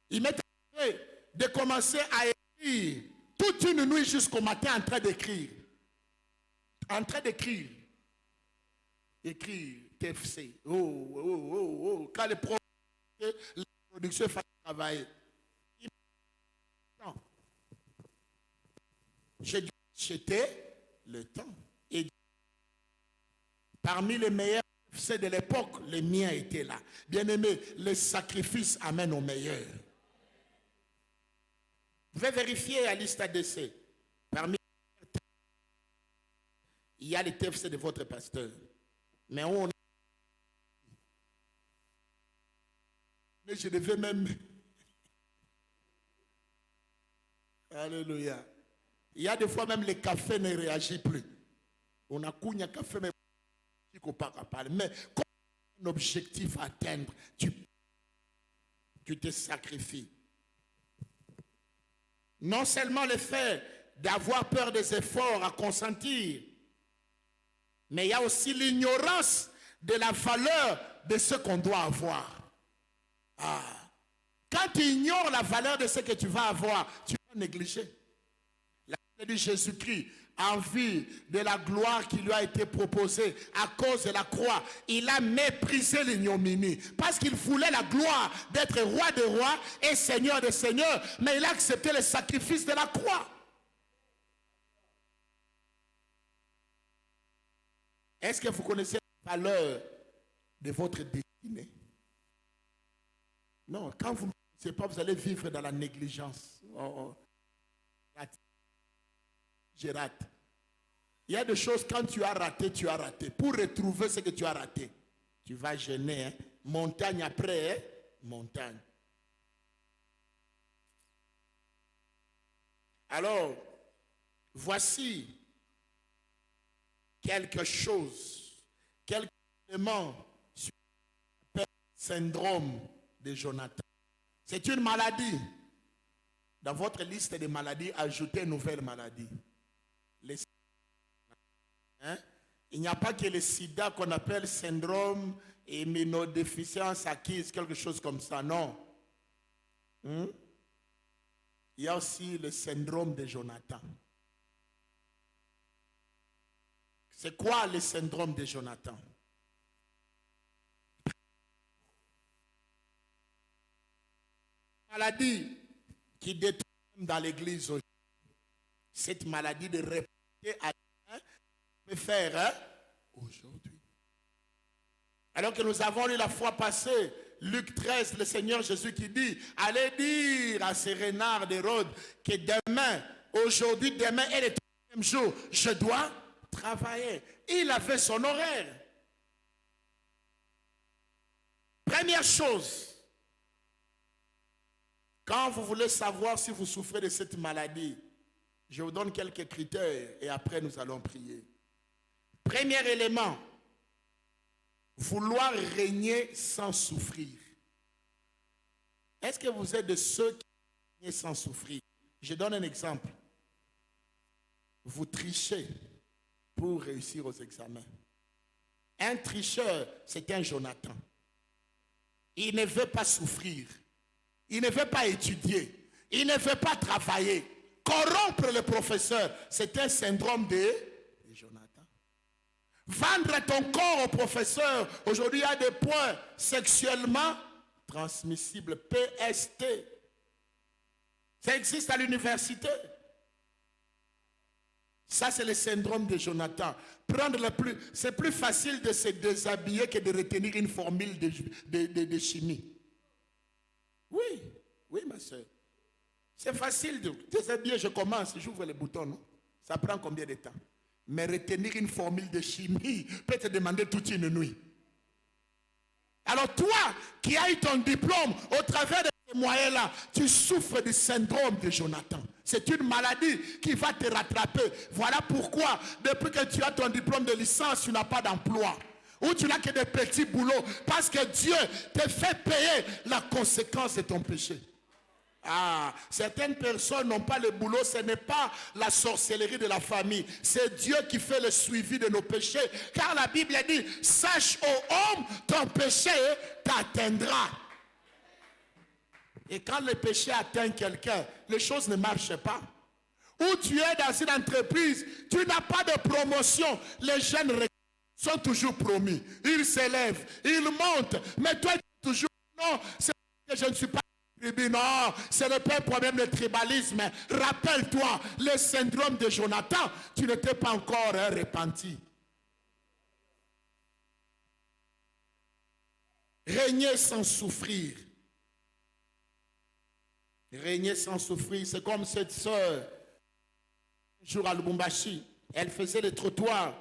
Il m'est arrivé de commencer à écrire toute une nuit jusqu'au matin en train d'écrire. En train d'écrire. Écrire TFC. Quand les productions font travailler. Non. J'ai dû acheter le temps. Et parmi les meilleurs TFC de l'époque, les miens étaient là. Bien aimé, les sacrifices amènent aux meilleurs. Vous pouvez vérifier à liste ADC. Parmi il y a les TFC de votre pasteur. Mais je devais même... Alléluia. Il y a des fois même les cafés ne réagissent plus. On a café mais mais comme un objectif à atteindre, tu te sacrifies. Non seulement le fait d'avoir peur des efforts à consentir, mais il y a aussi l'ignorance de la valeur de ce qu'on doit avoir. Quand tu ignores la valeur de ce que tu vas avoir, tu vas négliger. La Bible dit Jésus-Christ, en vue de la gloire qui lui a été proposée à cause de la croix, il a méprisé l'ignominie parce qu'il voulait la gloire d'être roi des rois et seigneur des seigneurs, mais il a accepté le sacrifice de la croix. Est-ce que vous connaissez la valeur de votre destinée? Non, quand vous ne connaissez pas, vous allez vivre dans la négligence. Je rate. Il y a des choses, quand tu as raté, tu as raté. Pour retrouver ce que tu as raté, tu vas gêner, hein? Montagne après, hein? Montagne. Alors, voici quelque chose, quelques éléments sur le syndrome de Jonathan. C'est une maladie. Dans votre liste de maladies, ajoutez une nouvelle maladie. Il n'y a pas que le sida qu'on appelle syndrome immunodéficience acquise, quelque chose comme ça, non. Il y a aussi le syndrome de Jonathan. C'est quoi le syndrome de Jonathan? Maladie qui détruit dans l'église aujourd'hui. Cette maladie de répéter à faire aujourd'hui. Alors que nous avons lu la fois passée, Luc 13, le Seigneur Jésus qui dit, allez dire à ces renards d'Hérode que demain, aujourd'hui, demain et le troisième jour, je dois travailler. Il avait son horaire. Première chose, quand vous voulez savoir si vous souffrez de cette maladie, je vous donne quelques critères et après nous allons prier. Premier élément, vouloir régner sans souffrir. Est-ce que vous êtes de ceux qui règnent sans souffrir? Je donne un exemple. Vous trichez pour réussir aux examens. Un tricheur, c'est un Jonathan. Il ne veut pas souffrir. Il ne veut pas étudier. Il ne veut pas travailler. Corrompre le professeur, c'est un syndrome de Jonathan. Vendre ton corps au professeur, aujourd'hui il y a des points sexuellement transmissibles, PST. Ça existe à l'université. Ça c'est le syndrome de Jonathan. C'est plus facile de se déshabiller que de retenir une formule de chimie. Oui ma soeur. C'est facile de déshabiller, je commence, j'ouvre les boutons, non? Ça prend combien de temps? Mais retenir une formule de chimie peut te demander toute une nuit. Alors toi, qui as eu ton diplôme au travers de ces moyens-là, tu souffres du syndrome de Jonathan. C'est une maladie qui va te rattraper. Voilà pourquoi, depuis que tu as ton diplôme de licence, tu n'as pas d'emploi. Ou tu n'as que des petits boulots. Parce que Dieu te fait payer la conséquence de ton péché. Certaines personnes n'ont pas le boulot, ce n'est pas la sorcellerie de la famille, c'est Dieu qui fait le suivi de nos péchés, car la Bible dit, sache ô homme, ton péché t'atteindra. Et quand le péché atteint quelqu'un, les choses ne marchent pas. Ou tu es dans une entreprise, tu n'as pas de promotion, les jeunes sont toujours promis, ils s'élèvent, ils montent, mais toi tu es toujours, non, c'est que je ne suis pas. Non, ce n'est pas un problème de tribalisme. Rappelle-toi, le syndrome de Jonathan, tu n'étais pas encore repenti. Régner sans souffrir. Régner sans souffrir, c'est comme cette soeur, un jour à Lubumbashi, elle faisait le trottoir.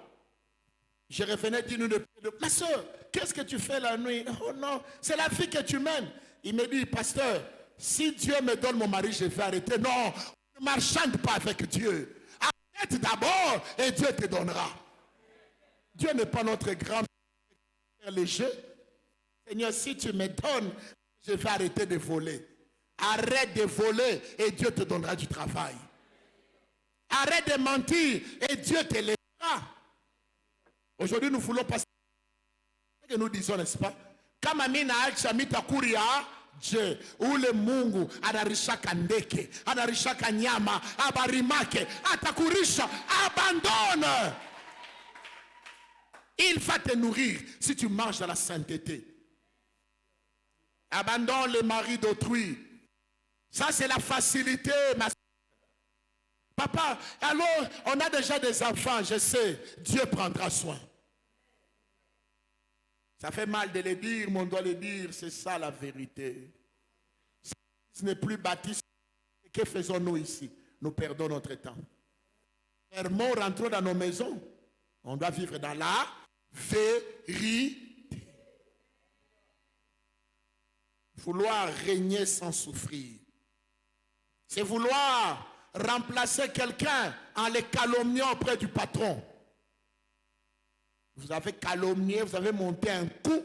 Je revenais d'une de ma soeur, qu'est-ce que tu fais la nuit? Oh non, c'est la vie que tu mènes. Il me dit, pasteur, si Dieu me donne mon mari, je vais arrêter. Non, ne marchande pas avec Dieu. Arrête d'abord et Dieu te donnera. Dieu n'est pas notre grand léger. Seigneur, si tu me donnes, je vais arrêter de voler. Arrête de voler et Dieu te donnera du travail. Arrête de mentir et Dieu te l'aidera. Aujourd'hui, nous voulons passer ce que nous disons, n'est-ce pas? Kama mimi naacha mitakuria je ule Mungu anarishaka ndeke, anarishaka nyama, abarimake, atakurisha, abandonne. Il va te nourrir si tu marches dans la sainteté. Abandonne le mari d'autrui. Ça, c'est la facilité, ma soeur. Papa, alors, on a déjà des enfants, je sais, Dieu prendra soin. Ça fait mal de le dire, mais on doit le dire, c'est ça la vérité. Ce n'est plus bâti. Que faisons-nous ici? Nous perdons notre temps. Fermons, rentrons dans nos maisons. On doit vivre dans la vérité. Vouloir régner sans souffrir, c'est vouloir remplacer quelqu'un en le calomniant auprès du patron. Vous avez calomnié, vous avez monté un coup,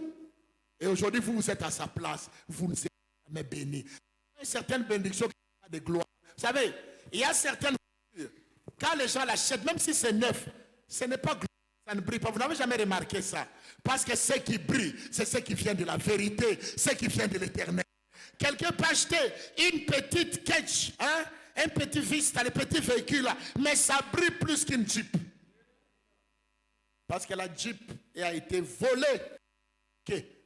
et aujourd'hui vous êtes à sa place. Vous ne serez jamais béni. Il y a certaines bénédictions qui sont de gloire. Vous savez, il y a certaines voitures, quand les gens l'achètent, même si c'est neuf, ce n'est pas glorieux. Ça ne brille pas. Vous n'avez jamais remarqué ça. Parce que ce qui brille, c'est ce qui vient de la vérité, ce qui vient de l'éternel. Quelqu'un peut acheter une petite Ketch, hein, un petit Vista, les petits véhicules là, mais ça brille plus qu'une Jeep. Parce que la Jeep a été volée. Okay.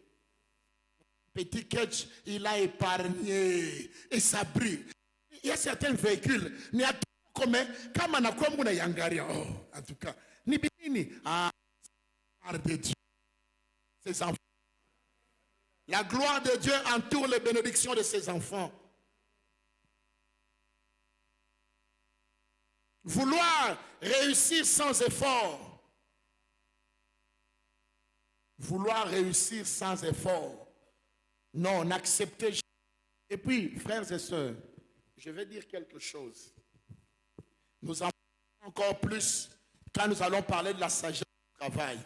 Petit Ketch, il a épargné et ça brille. Il y a certains véhicules, il y a tout comme on a comme on a yangaria. Oh, en tout cas. Ni béni, ah, la gloire de Dieu, ses enfants. La gloire de Dieu entoure les bénédictions de ses enfants. Vouloir réussir sans effort. Vouloir réussir sans effort. Non, n'acceptez. Et puis, frères et sœurs, je vais dire quelque chose. Nous en parlons encore plus quand nous allons parler de la sagesse du travail.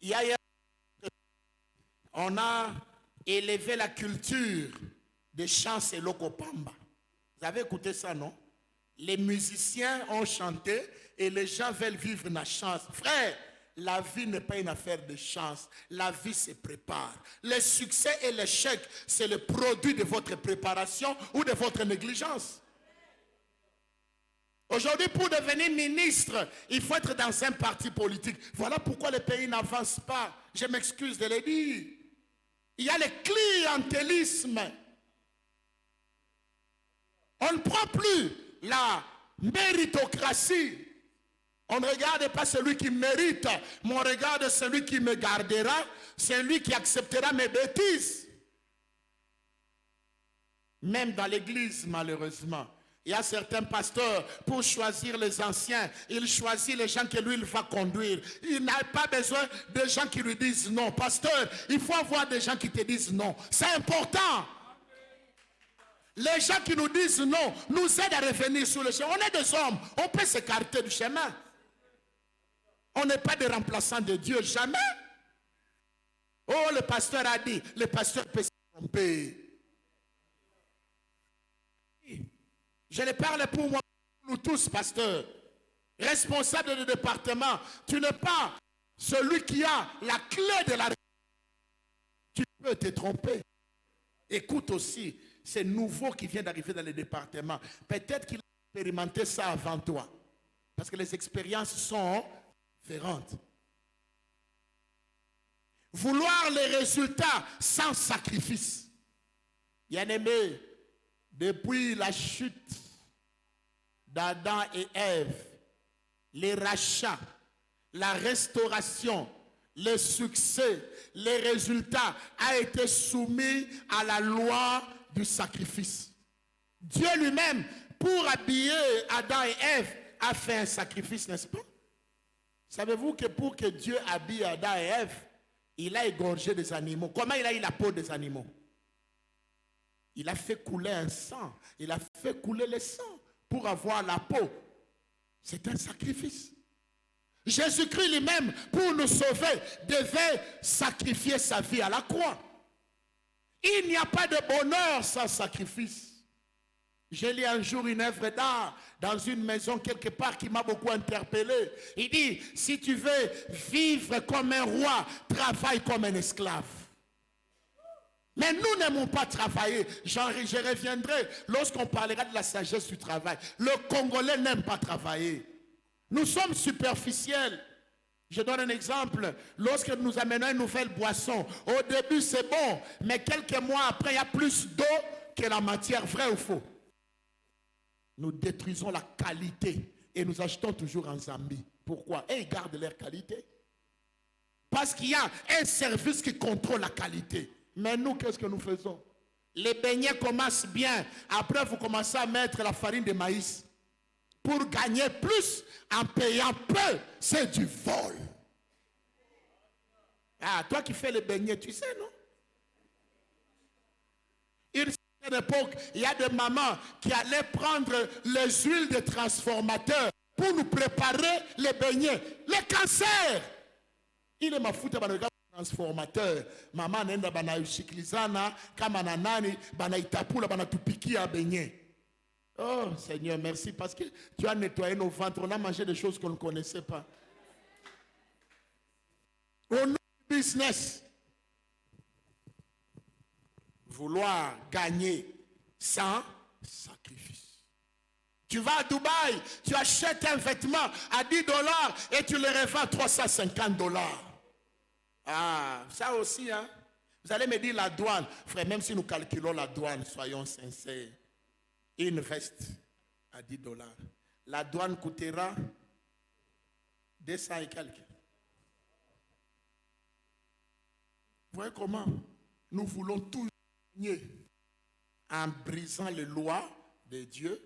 Hier, on a élevé la culture des chants et lokopamba. Vous avez écouté ça, non? Les musiciens ont chanté et les gens veulent vivre la chance. Frère, la vie n'est pas une affaire de chance. La vie se prépare. Le succès et l'échec, c'est le produit de votre préparation ou de votre négligence. Aujourd'hui, pour devenir ministre, il faut être dans un parti politique. Voilà pourquoi le pays n'avance pas. Je m'excuse de le dire. Il y a le clientélisme. On ne prend plus la méritocratie. On ne regarde pas celui qui mérite, mais on regarde celui qui me gardera, celui qui acceptera mes bêtises. Même dans l'église, malheureusement. Il y a certains pasteurs, pour choisir les anciens, il choisit les gens que lui il va conduire. Il n'a pas besoin de gens qui lui disent non. Pasteur, il faut avoir des gens qui te disent non. C'est important. Les gens qui nous disent non nous aident à revenir sur le chemin. On est des hommes, on peut s'écarter du chemin. On n'est pas des remplaçants de Dieu, jamais. Oh, le pasteur a dit, le pasteur peut se tromper. Je ne parle pour moi, nous tous, pasteurs, responsables du département. Tu n'es pas celui qui a la clé de la réponse. Tu peux te tromper. Écoute aussi, c'est nouveau qui vient d'arriver dans le département. Peut-être qu'il a expérimenté ça avant toi. Parce que les expériences sont différentes. Vouloir les résultats sans sacrifice. Bien-aimé, depuis la chute d'Adam et Ève, les rachats, la restauration, le succès, les résultats a été soumis à la loi du sacrifice. Dieu lui-même, pour habiller Adam et Ève, a fait un sacrifice, n'est-ce pas? Savez-vous que pour que Dieu habille Adam et Ève, il a égorgé des animaux. Comment il a eu la peau des animaux? Il a fait couler un sang. Il a fait couler le sang pour avoir la peau. C'est un sacrifice. Jésus-Christ lui-même, pour nous sauver, devait sacrifier sa vie à la croix. Il n'y a pas de bonheur sans sacrifice. J'ai lu un jour une œuvre d'art dans une maison quelque part qui m'a beaucoup interpellé. Il dit, si tu veux vivre comme un roi, travaille comme un esclave. Mais nous n'aimons pas travailler. Je reviendrai lorsqu'on parlera de la sagesse du travail. Le Congolais n'aime pas travailler. Nous sommes superficiels. Je donne un exemple. Lorsque nous amenons une nouvelle boisson, au début c'est bon, mais quelques mois après, il y a plus d'eau que la matière, vrai ou faux? Nous détruisons la qualité et nous achetons toujours en Zambie. Pourquoi? Et ils gardent leur qualité. Parce qu'il y a un service qui contrôle la qualité. Mais nous, qu'est-ce que nous faisons? Les beignets commencent bien. Après, vous commencez à mettre la farine de maïs. Pour gagner plus en payant peu, c'est du vol. Ah, toi qui fais les beignets, tu sais, non? Une certaine époque, il y a des mamans qui allaient prendre les huiles de transformateurs pour nous préparer les beignets. Les cancers! Il est ma faute à le transformateur. Maman nenda bana ushikilizana kama na nani bana itapula bana tupikia beignets. Oh Seigneur, merci parce que tu as nettoyé nos ventres. On a mangé des choses qu'on ne connaissait pas. Au nom du business, vouloir gagner sans sacrifice. Tu vas à Dubaï, tu achètes un vêtement à $10 et tu le revends à $350. Ah, ça aussi, hein. Vous allez me dire la douane. Frère, même si nous calculons la douane, soyons sincères. Une veste à $10. La douane coûtera 200 et quelques. Vous voyez comment nous voulons tout gagner en brisant les lois de Dieu.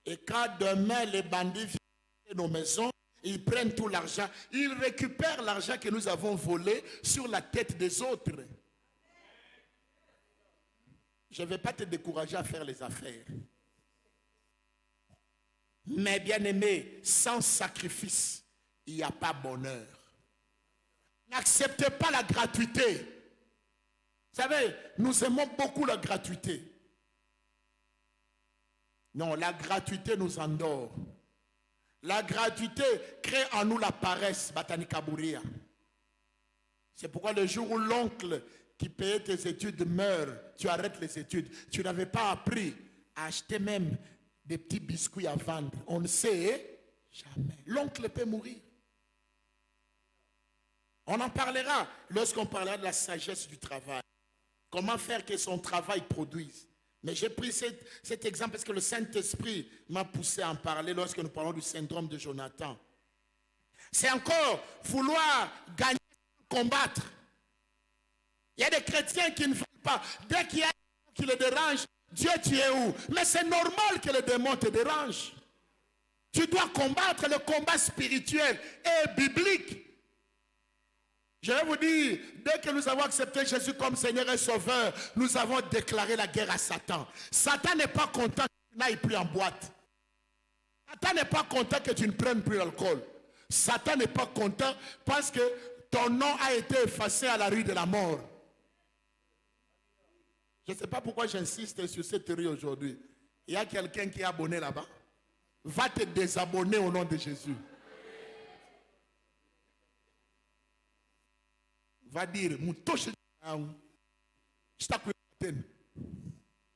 Et quand demain les bandits viennent nos maisons, ils prennent tout l'argent. Ils récupèrent l'argent que nous avons volé sur la tête des autres. Je ne vais pas te décourager à faire les affaires. Mais bien aimé, sans sacrifice, il n'y a pas bonheur. N'acceptez pas la gratuité. Vous savez, nous aimons beaucoup la gratuité. Non, la gratuité nous endort. La gratuité crée en nous la paresse, Batani Kabouria. C'est pourquoi le jour où l'oncle qui payait tes études meurt, tu arrêtes les études. Tu n'avais pas appris à acheter même des petits biscuits à vendre. On ne sait jamais. L'oncle peut mourir. On en parlera lorsqu'on parlera de la sagesse du travail. Comment faire que son travail produise. Mais j'ai pris cet exemple parce que le Saint-Esprit m'a poussé à en parler lorsque nous parlons du syndrome de Jonathan. C'est encore vouloir gagner, combattre. Il y a des chrétiens qui ne veulent pas. Dès qu'il y a un qui le dérange, Dieu, tu es où? Mais c'est normal que le démon te dérange. Tu dois combattre. Le combat spirituel et biblique. Je vais vous dire, dès que nous avons accepté Jésus comme Seigneur et Sauveur, nous avons déclaré la guerre à Satan. Satan n'est pas content que tu n'ailles plus en boîte. Satan n'est pas content que tu ne prennes plus l'alcool. Satan n'est pas content parce que ton nom a été effacé à la rue de la mort. Je ne sais pas pourquoi j'insiste sur cette théorie aujourd'hui. Il y a quelqu'un qui est abonné là-bas. Va te désabonner au nom de Jésus. Va dire,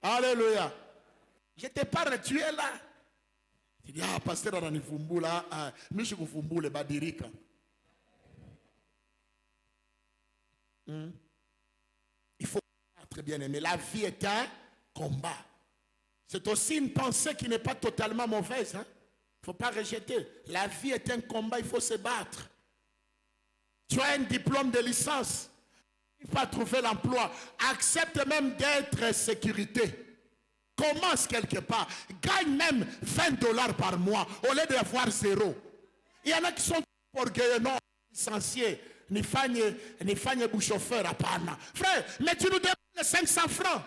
alléluia. Je te parle, tu es là. Tu dis, ah, pasteur Aranifumbula, Michikufumbule Badirika. Il faut être bien aimé. La vie est un combat. C'est aussi une pensée qui n'est pas totalement mauvaise. Il ne faut pas rejeter. La vie est un combat, il faut se battre. Tu as un diplôme de licence. Il faut trouver l'emploi. Accepte même d'être sécurité. Commence quelque part. Gagne même $20 par mois au lieu d'avoir 0. Il y en a qui sont orgueilleux, non, licenciés. Ni fagne bouchauffeur à Pana. Frère, mais tu nous demandes les 500 francs.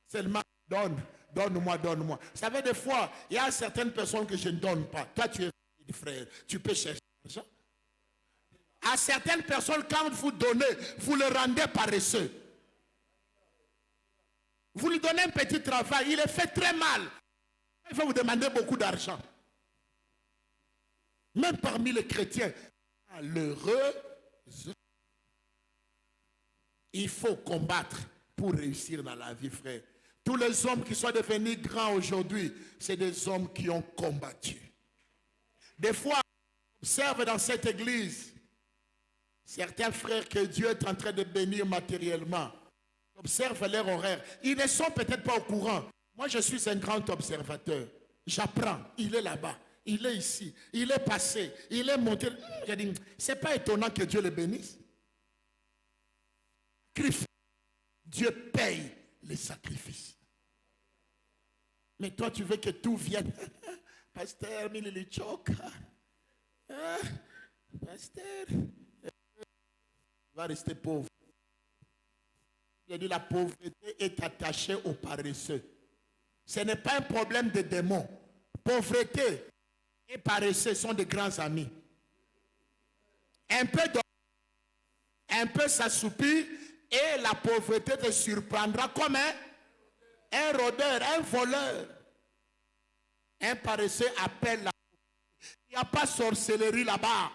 Seulement, donne-moi. Vous savez, des fois, il y a certaines personnes que je ne donne pas. Toi, tu es frère. Tu peux chercher l'argent. À certaines personnes, quand vous donnez, vous le rendez paresseux. Vous lui donnez un petit travail, il est fait très mal. Il va vous demander beaucoup d'argent. Même parmi les chrétiens, malheureux, il faut combattre pour réussir dans la vie, frère. Tous les hommes qui sont devenus grands aujourd'hui, c'est des hommes qui ont combattu. Des fois, on observe dans cette église certains frères que Dieu est en train de bénir matériellement. Observe leur horaire. Ils ne sont peut-être pas au courant. Moi, je suis un grand observateur. J'apprends. Il est là-bas. Il est ici. Il est passé. Il est monté. J'ai dit, c'est pas étonnant que Dieu le bénisse. Dieu paye les sacrifices. Mais toi, tu veux que tout vienne. Pasteur, Mililichok. Pasteur. Tu vas rester pauvre. J'ai dit, la pauvreté est attachée au paresseux. Ce n'est pas un problème de démon. Pauvreté et paresseux sont de grands amis. Un peu s'assoupir et la pauvreté te surprendra comme un rôdeur, un voleur. Un paresseux appelle la pauvreté. Il n'y a pas sorcellerie là-bas.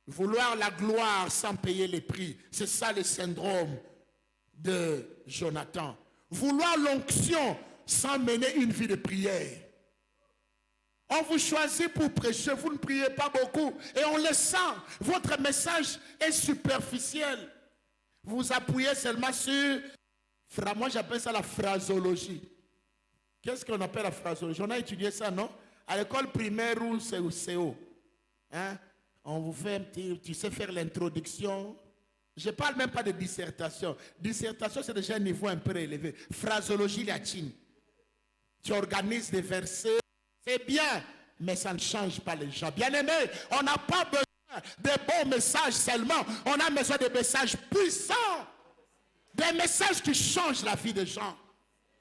Vouloir la gloire sans payer les prix, c'est ça le syndrome de Jonathan. Vouloir l'onction sans mener une vie de prière. On vous choisit pour prêcher, vous ne priez pas beaucoup et on le sent. Votre message est superficiel. Vous appuyez seulement sur, moi j'appelle ça la phrasologie. Qu'est-ce qu'on appelle la phrasologie? On a étudié ça, non? À l'école primaire ou c'est au CO. Hein? On vous fait un petit, tu sais faire l'introduction. Je ne parle même pas de dissertation. Dissertation, c'est déjà un niveau un peu élevé. Phrasologie latine. Tu organises des versets. C'est bien, mais ça ne change pas les gens. Bien aimé, on n'a pas besoin de bons messages seulement. On a besoin de messages puissants. Des messages qui changent la vie des gens.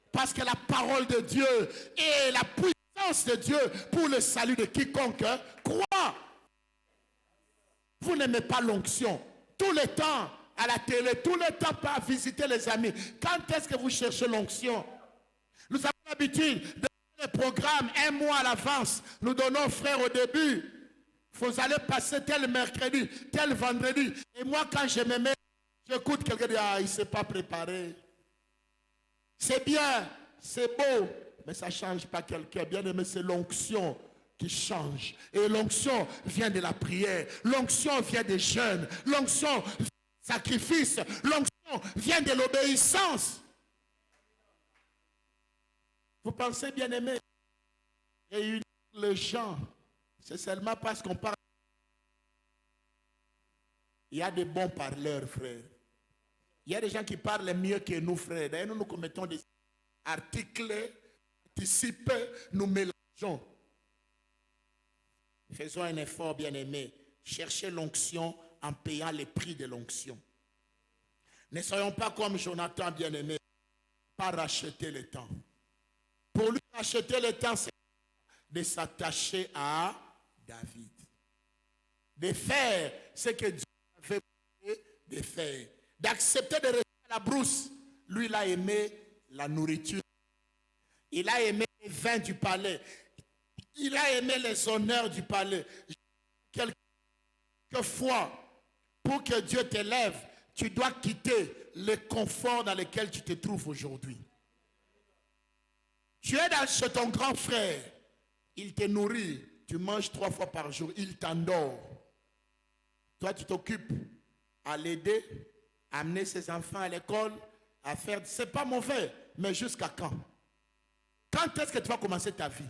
Parce que la parole de Dieu et la puissance de Dieu pour le salut de quiconque croit. Vous n'aimez pas l'onction. Tout le temps à la télé, tout le temps pas visiter les amis. Quand est-ce que vous cherchez l'onction? Nous avons l'habitude de faire les programmes un mois à l'avance. Nous donnons aux frères au début. Vous allez passer tel mercredi, tel vendredi. Et moi, quand je me mets, j'écoute quelqu'un dire, il ne s'est pas préparé. C'est bien, c'est beau, mais ça ne change pas quelqu'un. Bien aimé, c'est l'onction qui change. Et l'onction vient de la prière. L'onction vient des jeûnes. L'onction vient du sacrifice. L'onction vient de l'obéissance. Vous pensez, bien aimé, réunir les gens, c'est seulement parce qu'on parle. Il y a des bons parleurs, frère. Il y a des gens qui parlent mieux que nous, frère. D'ailleurs, nous commettons des articles, participes, nous mélangeons. Faisons un effort, bien-aimé. Cherchez l'onction en payant les prix de l'onction. Ne soyons pas comme Jonathan, bien-aimé. Pas racheter le temps. Pour lui, racheter le temps, c'est de s'attacher à David. De faire ce que Dieu avait voulu de faire. D'accepter de rester à la brousse. Lui, il a aimé la nourriture. Il a aimé les vins du palais. Il a aimé les honneurs du palais. Quelquefois, pour que Dieu t'élève, tu dois quitter le confort dans lequel tu te trouves aujourd'hui. Tu es chez ton grand frère. Il te nourrit. Tu manges 3 fois par jour. Il t'endort. Toi, tu t'occupes à l'aider, à amener ses enfants à l'école, à faire... C'est pas mauvais, mais jusqu'à quand? Quand est-ce que tu vas commencer ta vie?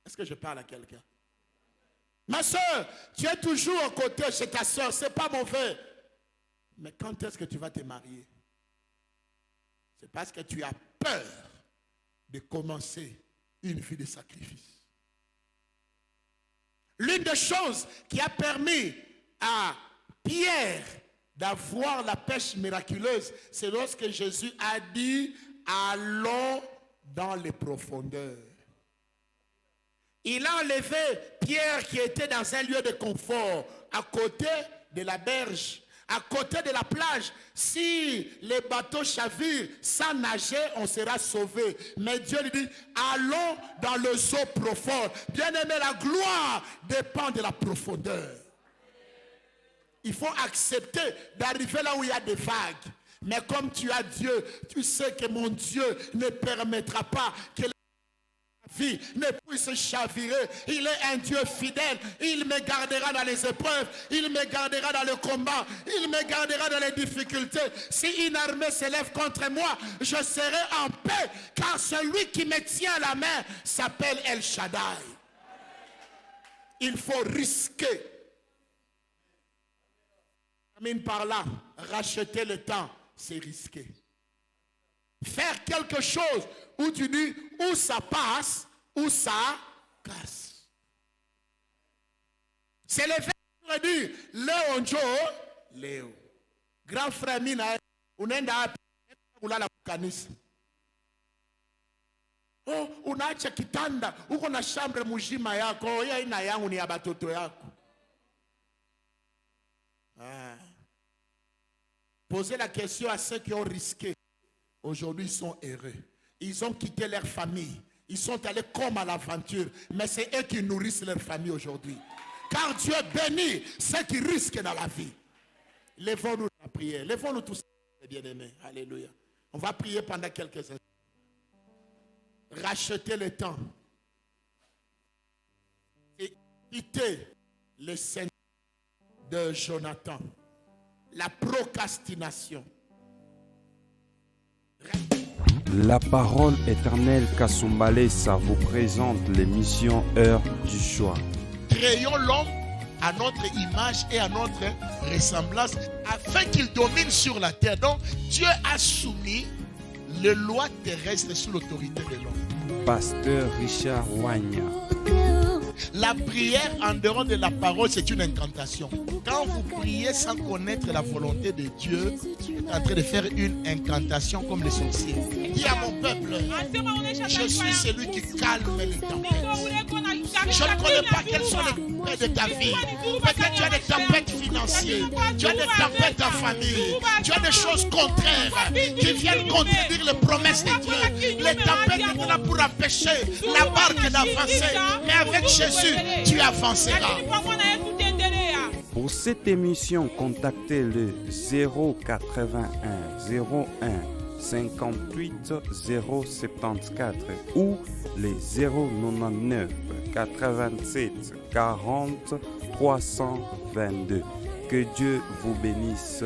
Est-ce que je parle à quelqu'un? Ma soeur, tu es toujours à côté chez ta soeur, c'est pas mauvais. Mais quand est-ce que tu vas te marier? C'est parce que tu as peur de commencer une vie de sacrifice. L'une des choses qui a permis à Pierre d'avoir la pêche miraculeuse, c'est lorsque Jésus a dit, allons dans les profondeurs. Il a enlevé Pierre qui était dans un lieu de confort, à côté de la berge, à côté de la plage. Si les bateaux chavirent, sans nager, on sera sauvé. Mais Dieu lui dit, allons dans le eaux profondes. Bien-aimé, la gloire dépend de la profondeur. Il faut accepter d'arriver là où il y a des vagues. Mais comme tu as Dieu, tu sais que mon Dieu ne permettra pas que la vie ne puisse chavirer. Il est un Dieu fidèle. Il me gardera dans les épreuves. Il me gardera dans le combat. Il me gardera dans les difficultés. Si une armée s'élève contre moi, je serai en paix. Car celui qui me tient la main s'appelle El Shaddai. Il faut risquer. Termine par là. Racheter le temps, c'est risqué. Faire quelque chose où tu dis où ça passe, où ça casse. C'est le fait de dire Léo Njo, Léo. Grand frère Mina, unaenda kulala kanisa. Oh, unaacha kitanda, uko na shambre mujima yako, ya ina yangu ni ya batoto yako. Posez la question à ceux qui ont risqué. Aujourd'hui, ils sont heureux. Ils ont quitté leur famille. Ils sont allés comme à l'aventure. Mais c'est eux qui nourrissent leur famille aujourd'hui. Car Dieu bénit ceux qui risquent dans la vie. Lèvons-nous à prier. Lèvons-nous tous, bien-aimés. Alléluia. On va prier pendant quelques instants. Racheter le temps. Et quitter le Seigneur de Jonathan. La procrastination. La parole éternelle Kasumbalesa vous présente l'émission Heure du choix. Créons l'homme à notre image et à notre ressemblance afin qu'il domine sur la terre. Donc Dieu a soumis les lois terrestres sous l'autorité de l'homme. Pasteur Richard Wagna. La prière en dehors de la parole, c'est une incantation. Quand vous priez sans connaître la volonté de Dieu, vous êtes en train de faire une incantation comme les sorciers. Dis à mon peuple, je suis celui qui calme les tempêtes. Je ne connais pas quelles sont les tempêtes de ta vie. Peut-être tu as des tempêtes financières, tu as des tempêtes en famille, tu as des choses contraires qui viennent contredire les promesses de Dieu. Les tempêtes étaient là pour empêcher la barque d'avancer. Mais avec Jésus, tu avanceras. Pour cette émission, contactez le 081 01 58 074 ou les 099 87 40 322. Que Dieu vous bénisse.